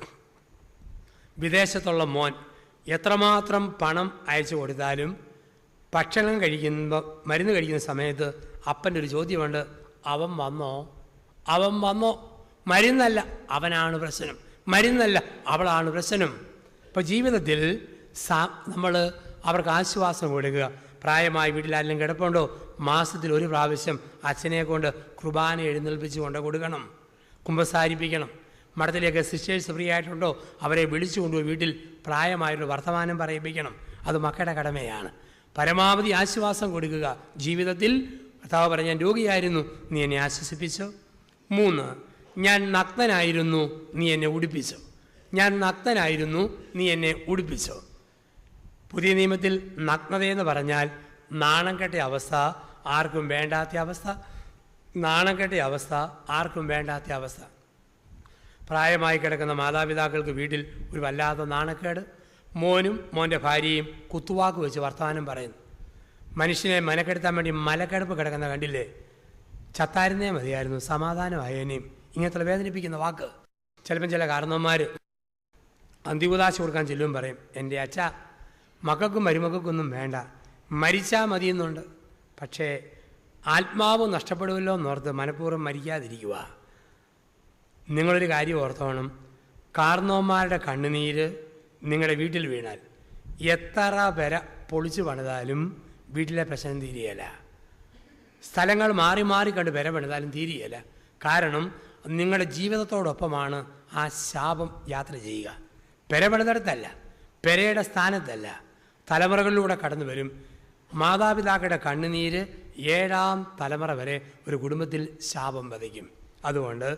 വിദേശത്തുള്ള മോൻ എത്രമാത്രം പണം അയച്ചു കൊടുത്താലും ഭക്ഷണം കഴിക്കുമ്പോൾ, മരുന്ന് കഴിക്കുന്ന സമയത്ത് അപ്പൻ്റെ ഒരു ചോദ്യമുണ്ട്, അവൻ വന്നോ? മരുന്നല്ല അവനാണ് പ്രശ്നം, മരുന്നല്ല അവളാണ് പ്രശ്നം. ഇപ്പോൾ ജീവിതത്തിൽ നമ്മൾ അവർക്ക് ആശ്വാസം കൊടുക്കുക. പ്രായമായി വീട്ടിലാരെങ്കിലും കിടപ്പുണ്ടോ, മാസത്തിൽ 1 പ്രാവശ്യം അച്ഛനെ കൊണ്ട് കുർബാന എഴുന്നേൽപ്പിച്ച് കൊണ്ട് കൊടുക്കണം, കുമ്പസാരിപ്പിക്കണം. മഠത്തിലേക്ക് സിസ്റ്റേഴ്സ് ഫ്രീ ആയിട്ടുണ്ടോ, അവരെ വിളിച്ചു കൊണ്ടുപോയി വീട്ടിൽ പ്രായമായിട്ട് വർത്തമാനം പറയിപ്പിക്കണം. അത് മക്കളുടെ കടമയാണ്. പരമാവധി ആശ്വാസം കൊടുക്കുക. ജീവിതത്തിൽ കർത്താവ് പറഞ്ഞ, ഞാൻ രോഗിയായിരുന്നു, നീ എന്നെ ആശ്വസിപ്പിച്ചു. 3, ഞാൻ നഗ്നനായിരുന്നു, നീ എന്നെ ഉടുപ്പിച്ചു. ഞാൻ നഗ്നനായിരുന്നു, നീ എന്നെ ഉടുപ്പിച്ചു. പുതിയ നിയമത്തിൽ നഗ്നതയെന്ന് പറഞ്ഞാൽ നാണം കെട്ട അവസ്ഥ, ആർക്കും വേണ്ടാത്ത അവസ്ഥ. നാണം കെട്ട അവസ്ഥ, ആർക്കും വേണ്ടാത്ത അവസ്ഥ. പ്രായമായി കിടക്കുന്ന മാതാപിതാക്കൾക്ക് വീട്ടിൽ ഒരു വല്ലാത്ത നാണക്കേട്. മോനും മോൻ്റെ ഭാര്യയും കുത്തുവാക്ക് വെച്ച് വർത്തമാനം പറയുന്നു. മനുഷ്യനെ മനക്കെടുത്താൻ വേണ്ടി മലക്കെടുപ്പ് കിടക്കുന്ന കണ്ടില്ലേ? ചത്തായിരുന്നേ മതിയായിരുന്നു, സമാധാനമായേനെയും. ഇങ്ങനത്തെ വേദനിപ്പിക്കുന്ന വാക്ക്. ചിലപ്പം ചില കാരണവന്മാർ അന്തികുദാശ കൊടുക്കാൻ ചെല്ലും പറയും, എൻ്റെ അച്ഛ മക്കൾക്കും മരുമക്കൾക്കൊന്നും വേണ്ട, മരിച്ചാൽ മതിയെന്നുണ്ട്. പക്ഷേ ആത്മാവ് നഷ്ടപ്പെടുമല്ലോ എന്നോർത്ത് മനഃപൂർവ്വം മരിക്കാതിരിക്കുക. നിങ്ങളൊരു കാര്യം ഓർത്തോണം, കാർന്നോന്മാരുടെ കണ്ണുനീര് നിങ്ങളുടെ വീട്ടിൽ വീണാൽ എത്ര പേര പൊളിച്ചു പണിതാലും വീട്ടിലെ പ്രശ്നം തീരുകയില്ല. സ്ഥലങ്ങൾ മാറി കണ്ട് പെര പണിതാലും തീരുകയില്ല. കാരണം നിങ്ങളുടെ ജീവിതത്തോടൊപ്പമാണ് ആ ശാപം യാത്ര ചെയ്യുക. പെര പണിതടത്തല്ല, പെരയുടെ സ്ഥാനത്തല്ല, തലമുറകളിലൂടെ കടന്നു വരും. മാതാപിതാക്കളുടെ കണ്ണുനീര് 7ാം തലമുറ വരെ ഒരു കുടുംബത്തിൽ ശാപം വധിക്കും. അതുകൊണ്ട്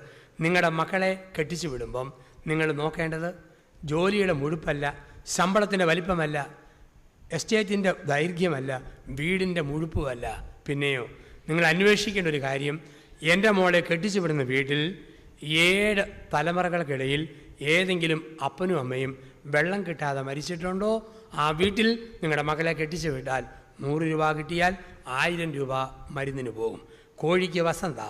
നിങ്ങളുടെ മക്കളെ കെട്ടിച്ചു വിടുമ്പം നിങ്ങൾ നോക്കേണ്ടത് ജോലിയുടെ മുഴുപ്പല്ല, ശമ്പളത്തിൻ്റെ വലിപ്പമല്ല, എസ്റ്റേറ്റിൻ്റെ ദൈർഘ്യമല്ല, വീടിൻ്റെ മുഴുപ്പുമല്ല. പിന്നെയോ നിങ്ങൾ അന്വേഷിക്കേണ്ട ഒരു കാര്യം, എൻ്റെ മോളെ കെട്ടിച്ചു വിടുന്ന വീട്ടിൽ 7 തലമുറകൾക്കിടയിൽ ഏതെങ്കിലും അപ്പനും അമ്മയും വെള്ളം കിട്ടാതെ മരിച്ചിട്ടുണ്ടോ? ആ വീട്ടിൽ നിങ്ങളുടെ മകളെ കെട്ടിച്ചു വിട്ടാൽ 100 രൂപ കിട്ടിയാൽ 1000 രൂപ മരുന്നിന് പോകും. കോഴിക്ക് വസന്ത,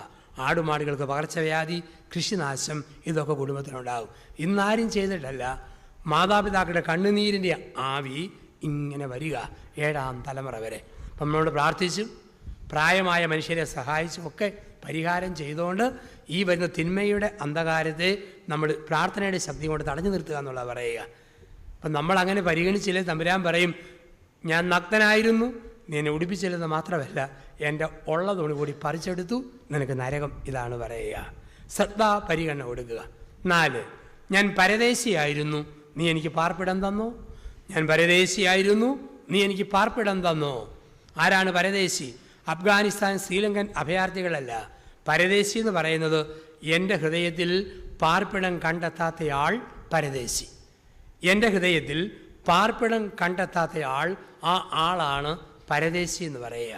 ആടുമാടുകൾക്ക് പകർച്ചവ്യാധി, കൃഷിനാശം, ഇതൊക്കെ കുടുംബത്തിനുണ്ടാകും. ഇന്നാരും ചെയ്തിട്ടല്ല, മാതാപിതാക്കളുടെ കണ്ണുനീരിൻ്റെ ആവി ഇങ്ങനെ വരിക 7ാം തലമുറ വരെ. അപ്പം നമ്മളോട് പ്രാർത്ഥിച്ചു, പ്രായമായ മനുഷ്യരെ സഹായിച്ചും ഒക്കെ പരിഹാരം ചെയ്തുകൊണ്ട് ഈ വരുന്ന തിന്മയുടെ അന്ധകാരത്തെ നമ്മൾ പ്രാർത്ഥനയുടെ ശക്തി കൊണ്ട് തടഞ്ഞു നിർത്തുക എന്നുള്ളത് പറയുക. അപ്പം നമ്മളങ്ങനെ പരിഗണിച്ചില്ലേ തമ്പുരാൻ പറയും, ഞാൻ നഗ്നനായിരുന്നു, നീ എന്നെ ഉടുപ്പിച്ചില്ലെന്ന് മാത്രമല്ല, എൻ്റെ ഉള്ള തുണി കൂടി പറിച്ചെടുത്തു, നിനക്ക് നരകം. ഇതാണ് പറയുക. ശ്രദ്ധാ പരിഗണന കൊടുക്കുക. 4, ഞാൻ പരദേശിയായിരുന്നു, നീ എനിക്ക് പാർപ്പിടം തന്നോ? ഞാൻ പരദേശിയായിരുന്നു, നീ എനിക്ക് പാർപ്പിടം തന്നോ? ആരാണ് പരദേശി? അഫ്ഗാനിസ്ഥാൻ, ശ്രീലങ്കൻ അഭയാർത്ഥികളല്ല. പരദേശി എന്ന് പറയുന്നത് എൻ്റെ ഹൃദയത്തിൽ പാർപ്പിടം കണ്ടെത്താത്തയാൾ പരദേശി. എൻ്റെ ഹൃദയത്തിൽ പാർപ്പിടം കണ്ടെത്താത്തയാൾ, ആ ആളാണ് പരദേശി എന്ന് പറയുക.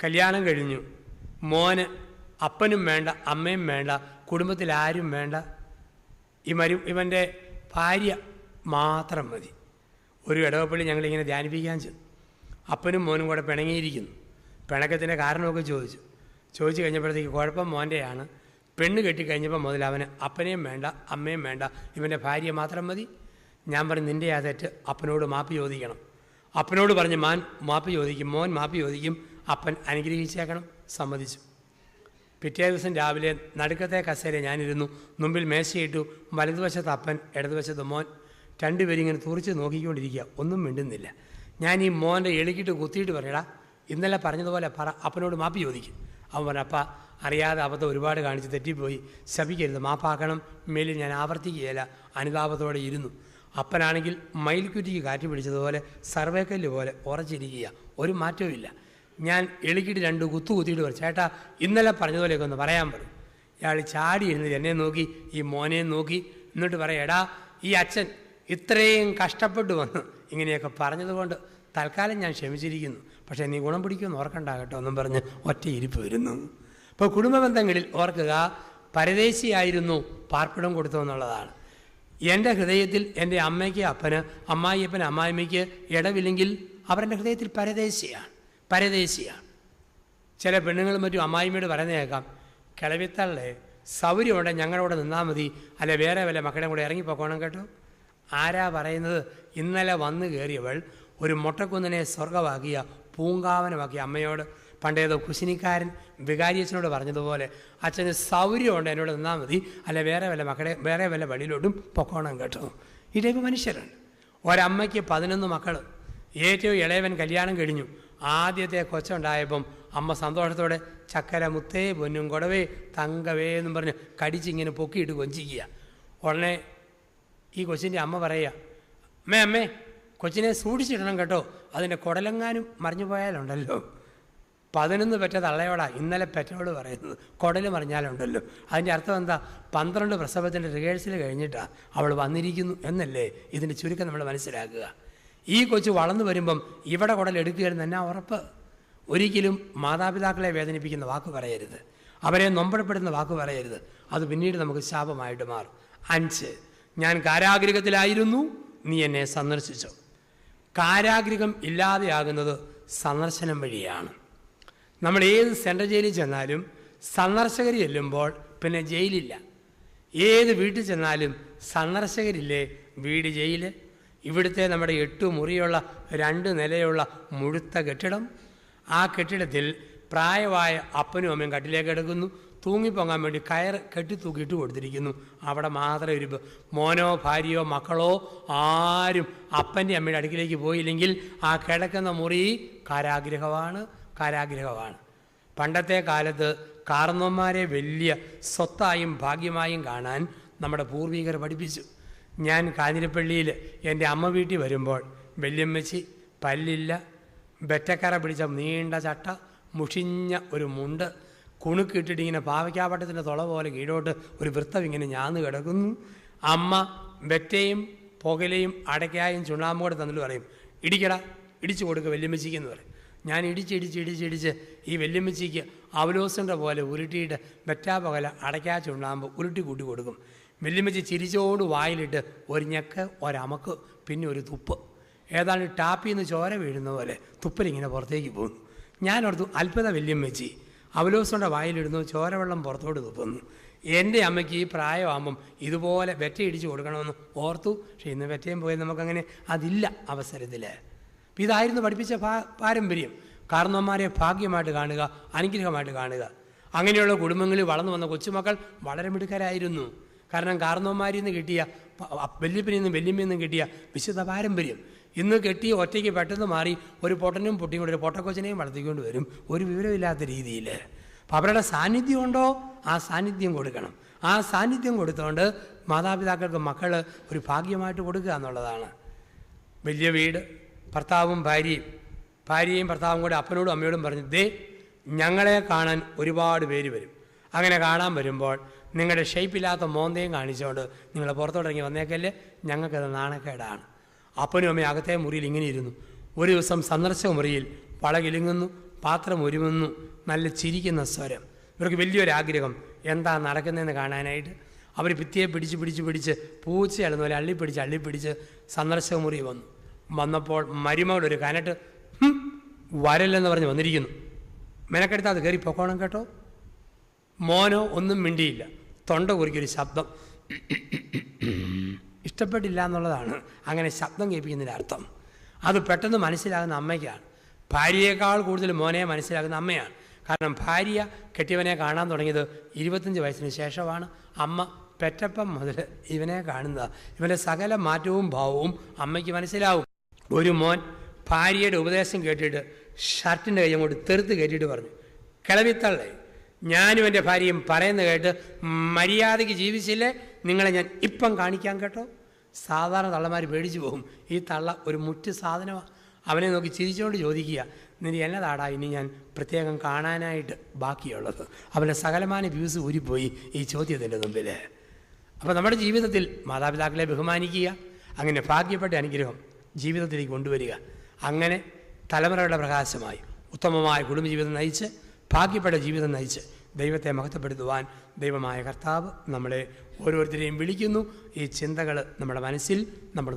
കല്യാണം കഴിഞ്ഞു, മോന് അപ്പനും വേണ്ട, അമ്മയും വേണ്ട, കുടുംബത്തിൽ ആരും വേണ്ട, ഇവൻ്റെ ഭാര്യ മാത്രം മതി. ഒരു ഇടവപ്പള്ളി ഞങ്ങളിങ്ങനെ ധ്യാനിപ്പിക്കാൻ ചെന്നു. അപ്പനും മോനും കൂടെ പിണങ്ങിയിരിക്കുന്നു. പിണക്കത്തിൻ്റെ കാരണമൊക്കെ ചോദിച്ചു കഴിഞ്ഞപ്പോഴത്തേക്ക് കുഴപ്പം മോൻ്റെയാണ്. പെണ്ണ് കെട്ടിക്കഴിഞ്ഞപ്പോൾ മുതൽ അവന് അപ്പനെയും വേണ്ട, അമ്മയും വേണ്ട, ഇവൻ്റെ ഭാര്യ മാത്രം മതി. ഞാൻ പറഞ്ഞു, നിൻ്റെ ആ തെറ്റ് അപ്പനോട് മാപ്പ് ചോദിക്കണം. അപ്പനോട് പറഞ്ഞ് മാപ്പ് ചോദിക്കും, മോൻ മാപ്പ് ചോദിക്കും, അപ്പൻ അനുഗ്രഹിച്ചേക്കണം. സമ്മതിച്ചു. പിറ്റേ ദിവസം രാവിലെ നടുക്കത്തെ കസേര ഞാനിരുന്നു, മുമ്പിൽ മേശയിട്ടു, വലതുവശത്ത് അപ്പൻ, ഇടതുവശത്ത് മോൻ. രണ്ടുപേരും ഇങ്ങനെ തുറിച്ച് നോക്കിക്കൊണ്ടിരിക്കുക, ഒന്നും മിണ്ടുന്നില്ല. ഞാൻ ഈ മോൻ്റെ എളിക്കിട്ട് കുത്തിയിട്ട് പറയടാ, ഇന്നലെ പറഞ്ഞതുപോലെ പറ, അപ്പനോട് മാപ്പ് ചോദിക്കും. അവൻ പറഞ്ഞു, അപ്പ അറിയാതെ അബദ്ധം ഒരുപാട് കാണിച്ച് തെറ്റിപ്പോയി, ശപിക്കരുത്, മാപ്പാക്കണം, മേലിൽ ഞാൻ ആവർത്തിക്കുകയില്ല. അനുതാപത്തോടെ ഇരുന്നു. അപ്പനാണെങ്കിൽ മയിൽക്കുറ്റിക്ക് കാറ്റ് പിടിച്ചതുപോലെ, സർവേക്കല്ല് പോലെ ഉറച്ചിരിക്കുക, ഒരു മാറ്റവും ഇല്ല. ഞാൻ എളിക്കിട്ട് 2 കുത്തിയിട്ട് പറഞ്ഞു, ചേട്ടാ ഇന്നലെ പറഞ്ഞതുപോലെയൊക്കെ ഒന്ന് പറയാൻ പറയും. ഇയാൾ ചാടി ഇരുന്നിട്ട് എന്നെ നോക്കി, ഈ മോനെ നോക്കി, എന്നിട്ട് പറയാം, എടാ ഈ അച്ഛൻ ഇത്രയും കഷ്ടപ്പെട്ടു വന്ന് ഇങ്ങനെയൊക്കെ പറഞ്ഞതുകൊണ്ട് തൽക്കാലം ഞാൻ ക്ഷമിച്ചിരിക്കുന്നു, പക്ഷേ നീ ഗുണം പിടിക്കുമെന്ന് ഓർക്കണ്ട കേട്ടോ എന്നും പറഞ്ഞ് ഒറ്റ ഇരിപ്പ് വരുന്നു. ഇപ്പോൾ കുടുംബ ബന്ധങ്ങളിൽ ഓർക്കുക, പരദേശിയായിരുന്നു, പാർപ്പിടം കൊടുത്തു എന്നുള്ളതാണ്. എൻ്റെ ഹൃദയത്തിൽ എൻ്റെ അമ്മയ്ക്ക് അപ്പന്, അമ്മായിയപ്പന് അമ്മായിമ്മയ്ക്ക് ഇടവില്ലെങ്കിൽ അവരെൻ്റെ ഹൃദയത്തിൽ പരദേശിയാണ്. ചില പെണ്ണുങ്ങളും മറ്റും അമ്മായിമ്മയോട് പറയുന്നത് കേൾക്കാം, കിളവിത്തള്ളേ സൗകര്യമുണ്ടെങ്കിൽ ഞങ്ങളോട് നിന്നാൽ മതി, അല്ലെ വേറെ വല്ല മക്കളുടെ കൂടെ ഇറങ്ങിപ്പോക്കണം കേട്ടോ. ആരാ പറയുന്നത്? ഇന്നലെ വന്നു കയറിയവൾ ഒരു മൊട്ടക്കുന്നിനെ സ്വർഗമാക്കിയ പൂങ്കാവനമാക്കിയ അമ്മയോട് പണ്ടേതോ കുശിനിക്കാരൻ വികാരിയച്ഛനോട് പറഞ്ഞതുപോലെ, അച്ഛന് സൗകര്യമുണ്ട് എന്നോട് നിന്നാൽ മതി, അല്ലെ വേറെ വല്ല വഴിയിലോട്ടും പൊക്കോണം കേട്ടോ. ഈ ടൈപ്പ് മനുഷ്യരുണ്ട്. ഒരമ്മയ്ക്ക് 11 മക്കൾ. ഏറ്റവും ഇളയവൻ കല്യാണം കഴിഞ്ഞു. ആദ്യത്തെ കൊച്ചുണ്ടായപ്പം അമ്മ സന്തോഷത്തോടെ ചക്കര മുത്തേ പൊന്നും കൊടവേ തങ്കവേ എന്നും പറഞ്ഞ് കടിച്ചിങ്ങനെ പൊക്കിയിട്ട് കൊഞ്ചിക്കുക. ഉടനെ ഈ കൊച്ചിൻ്റെ അമ്മ പറയുക, അമ്മേ കൊച്ചിനെ സൂക്ഷിച്ചിടണം കേട്ടോ, അതിൻ്റെ കുടലെങ്ങാനും മറിഞ്ഞു പോയാലുണ്ടല്ലോ. 11 പെറ്റ തള്ളയോടാ ഇന്നലെ പെറ്റോട് പറയുന്നത്, കുടൽ മറിഞ്ഞാലുണ്ടല്ലോ. അതിൻ്റെ അർത്ഥം എന്താ? 12 പ്രസവത്തിൻ്റെ റിഹേഴ്സൽ കഴിഞ്ഞിട്ടാണ് അവൾ വന്നിരിക്കുന്നു എന്നല്ലേ ഇതിൻ്റെ ചുരുക്കം നമ്മൾ മനസ്സിലാക്കുക. ഈ കൊച്ചു വളർന്നു വരുമ്പം ഇവിടെ കുടൽ എടുക്കുകയായിരുന്നു എന്നാ ഉറപ്പ്? ഒരിക്കലും മാതാപിതാക്കളെ വേദനിപ്പിക്കുന്ന വാക്ക് പറയരുത്, അവരെ നൊമ്പരപ്പെടുന്ന വാക്ക് പറയരുത്. അത് പിന്നീട് നമുക്ക് ശാപമായിട്ട് മാറും. 5, ഞാൻ കാരാഗൃഹത്തിലായിരുന്നു, നീ എന്നെ സന്ദർശിച്ചു. കാരാഗൃഹം ഇല്ലാതെയാകുന്നത് സന്ദർശനം വഴിയാണ്. നമ്മൾ ഏത് സെൻട്രൽ ജയിലിൽ ചെന്നാലും സന്ദർശകർ ചെല്ലുമ്പോൾ പിന്നെ ജയിലില്ല. ഏത് വീട്ടിൽ ചെന്നാലും സന്ദർശകരില്ലേ, വീട് ജയിൽ. ഇവിടുത്തെ നമ്മുടെ 8 മുറിയുള്ള 2 നിലയുള്ള മുഴുത്ത കെട്ടിടം. ആ കെട്ടിടത്തിൽ പ്രായമായ അപ്പനും അമ്മയും കട്ടിലേക്ക് കിടക്കുന്നു. തൂങ്ങിപ്പൊങ്ങാൻ വേണ്ടി കയറ് കെട്ടിത്തൂക്കിയിട്ട് കൊടുത്തിരിക്കുന്നു. അവിടെ മാത്രം ഇരിപ്പ്. മോനോ ഭാര്യയോ മക്കളോ ആരും അപ്പൻ്റെ അമ്മയുടെ അടുക്കിലേക്ക് പോയില്ലെങ്കിൽ ആ കിടക്കുന്ന മുറി കാരാഗൃഹമാണ്. പണ്ടത്തെ കാലത്ത് കാർന്നോന്മാരെ വലിയ സ്വത്തായും ഭാഗ്യമായും കാണാൻ നമ്മുടെ പൂർവികർ പഠിപ്പിച്ചു. ഞാൻ കാഞ്ഞിരപ്പള്ളിയിൽ എൻ്റെ അമ്മ വീട്ടിൽ വരുമ്പോൾ വല്യമ്മച്ചി പല്ലില്ല, ബെറ്റക്കറ പിടിച്ച നീണ്ട ചട്ട, മുഷിഞ്ഞ ഒരു മുണ്ട്, കുണുക്കിട്ടിട്ട് ഇങ്ങനെ പാവയ്ക്കാപ്പട്ടത്തിൻ്റെ തുള പോലെ കീഴോട്ട് ഒരു വൃത്തം ഇങ്ങനെ ഞാന്ന് കിടക്കുന്നു. അമ്മ ബെറ്റയും പുകലയും അടയ്ക്കായും ചുണ്ണാമ്പും കൂടെ തന്നിട്ട് പറയും, ഇടിച്ചു കൊടുക്കുക വല്യമ്മച്ചിക്ക് എന്ന് പറയും. ഞാൻ ഇടിച്ച് ഈ വല്യമ്മച്ചിക്ക് അവലോസൻ്റെ പോലെ ഉരുട്ടിയിട്ട് ബെറ്റാ പുകല അടയ്ക്കാ ചുണ്ണാമ്പ് ഉരുട്ടി കൂട്ടി കൊടുക്കും. വല്യമ്മച്ചി ചിരിച്ചോട് വായിലിട്ട് ഒരു ഞെക്ക് ഒരമക്ക് പിന്നെ ഒരു തുപ്പ്. ഏതാണ്ട് ടാപ്പിൽ നിന്ന് ചോര വീഴുന്ന പോലെ തുപ്പലിങ്ങനെ പുറത്തേക്ക് പോകുന്നു. ഞാനോർത്തു അത്ഭുത വല്യമ്മച്ചി അവലോസുണ്ട വായിലിടുന്നു, ചോരവെള്ളം പുറത്തോട്ട് തുപ്പുന്നു. എൻ്റെ അമ്മയ്ക്ക് ഈ പ്രായമാകുമ്പം ഇതുപോലെ വെറ്റയിടിച്ച് കൊടുക്കണമെന്ന് ഓർത്തു. പക്ഷേ ഇന്ന് വെറ്റയും പോയി നമുക്കങ്ങനെ അതില്ല അവസരത്തിൽ. അപ്പം ഇതായിരുന്നു പഠിപ്പിച്ച പാരമ്പര്യം. കാരണവന്മാരെ ഭാഗ്യമായിട്ട് കാണുക, അനുഗ്രഹമായിട്ട് കാണുക. അങ്ങനെയുള്ള കുടുംബങ്ങളിൽ വളർന്നു വന്ന കൊച്ചുമക്കൾ വളരെ മിടുക്കരായിരുന്നു. കാരണം കാരണവന്മാരിൽ നിന്ന് കിട്ടിയ, വല്യപ്പനിൽ നിന്നും വല്യമ്മയിൽ നിന്നും കിട്ടിയ വിശുദ്ധ പാരമ്പര്യം. ഇന്ന് കെട്ടി ഒറ്റയ്ക്ക് പെട്ടെന്ന് മാറി ഒരു പൊട്ടനും പൊട്ടിയും കൂടെ ഒരു പൊട്ടക്കൊച്ചിനെയും വളർത്തിക്കൊണ്ട് വരും, ഒരു വിവരമില്ലാത്ത രീതിയിൽ. അപ്പം അവരുടെ സാന്നിധ്യം ഉണ്ടോ, ആ സാന്നിധ്യം കൊടുക്കണം. ആ സാന്നിധ്യം കൊടുത്തുകൊണ്ട് മാതാപിതാക്കൾക്ക് മക്കൾ ഒരു ഭാഗ്യമായിട്ട് കൊടുക്കുക എന്നുള്ളതാണ്. വലിയ വീട്, ഭർത്താവും ഭാര്യയും ഭർത്താവും കൂടെ അപ്പനോടും അമ്മയോടും പറഞ്ഞു, ദേ ഞങ്ങളെ കാണാൻ ഒരുപാട് പേര് വരും. അങ്ങനെ കാണാൻ വരുമ്പോൾ നിങ്ങളുടെ ഷേപ്പില്ലാത്ത മോന്തയും കാണിച്ചുകൊണ്ട് നിങ്ങൾ പുറത്തോട്ടിറങ്ങി വന്നേക്കല്ലേ, ഞങ്ങൾക്കത് നാണക്കേടാണ്. അപ്പനും അമ്മയും അകത്തെ മുറിയിൽ ഇങ്ങനെ ഇരുന്നു. ഒരു ദിവസം സന്ദർശക മുറിയിൽ വളകിലുങ്ങുന്നു, പാത്രം ഒരുങ്ങുന്നു, നല്ല ചിരിക്കുന്ന സ്വരം. ഇവർക്ക് വലിയൊരാഗ്രഹം എന്താ നടക്കുന്നതെന്ന് കാണാനായിട്ട്. അവർ ഭിത്തിയെ പിടിച്ച് പൂച്ചയാണെന്ന് പോലെ അള്ളിപ്പിടിച്ച് സന്ദർശക മുറി വന്നപ്പോൾ മരുമകളൊരു കനട്ട് വരല്ലെന്ന് പറഞ്ഞ് വന്നിരിക്കുന്നു. മെനക്കെടുത്ത് അത് കയറി പൊക്കോണം കേട്ടോ. മോനോ ഒന്നും മിണ്ടിയില്ല. തൊണ്ട കുറിക്കൊരു ശബ്ദം. ഇഷ്ടപ്പെട്ടില്ല എന്നുള്ളതാണ് അങ്ങനെ ശബ്ദം കേൾപ്പിക്കുന്നതിൻ്റെ അർത്ഥം. അത് പെട്ടെന്ന് മനസ്സിലാകുന്ന അമ്മയ്ക്കാണ്. ഭാര്യയേക്കാൾ കൂടുതൽ മോനെ മനസ്സിലാകുന്ന അമ്മയാണ്. കാരണം ഭാര്യ കെട്ടിയവനെ കാണാൻ തുടങ്ങിയത് 25 വയസ്സിന് ശേഷമാണ്. അമ്മ പെറ്റപ്പം മുതൽ ഇവനെ കാണുന്നത്. ഇവൻ്റെ സകല മാറ്റവും ഭാവവും അമ്മയ്ക്ക് മനസ്സിലാവും. ഒരു മോൻ ഭാര്യയുടെ ഉപദേശം കേട്ടിട്ട് ഷർട്ടിൻ്റെ കൈ അങ്ങോട്ട് തെറുത്ത് കയറ്റിയിട്ട് പറഞ്ഞു, കിളവിത്തള്ളേ, ഞാനും എൻ്റെ ഭാര്യയും പറയുന്നത് കേട്ട് മര്യാദയ്ക്ക് ജീവിച്ചില്ലേ, നിങ്ങളെ ഞാൻ ഇപ്പം കാണിക്കാൻ കേട്ടോ. സാധാരണ തള്ളമാർ പേടിച്ചു പോകും. ഈ തള്ള ഒരു മുറ്റ് സാധനമാണ്. അവനെ നോക്കി ചിരിച്ചുകൊണ്ട് ചോദിക്കുക, നിന്റെ എന്നതാടാ ഇനി ഞാൻ പ്രത്യേകം കാണാനായിട്ട് ബാക്കിയുള്ളത്? അവൻ്റെ സകലമാന വ്യൂസ് ഊരിപ്പോയി ഈ ചോദ്യത്തിൻ്റെ മുമ്പിൽ. അപ്പോൾ നമ്മുടെ ജീവിതത്തിൽ മാതാപിതാക്കളെ ബഹുമാനിക്കുക, അങ്ങനെ ഭാഗ്യപ്പെട്ട അനുഗ്രഹം ജീവിതത്തിലേക്ക് കൊണ്ടുവരിക. അങ്ങനെ തലമുറയുടെ പ്രകാശമായി ഉത്തമമായ കുടുംബജീവിതം നയിച്ച് ഭാഗ്യപ്പെട്ട ജീവിതം നയിച്ച് ദൈവത്തെ മഹത്വപ്പെടുത്തുവാൻ ദൈവമായ കർത്താവ് നമ്മളെ ഓരോരുത്തരെയും വിളിക്കുന്നു. ഈ ചിന്തകൾ നമ്മുടെ മനസ്സിൽ നമ്മൾ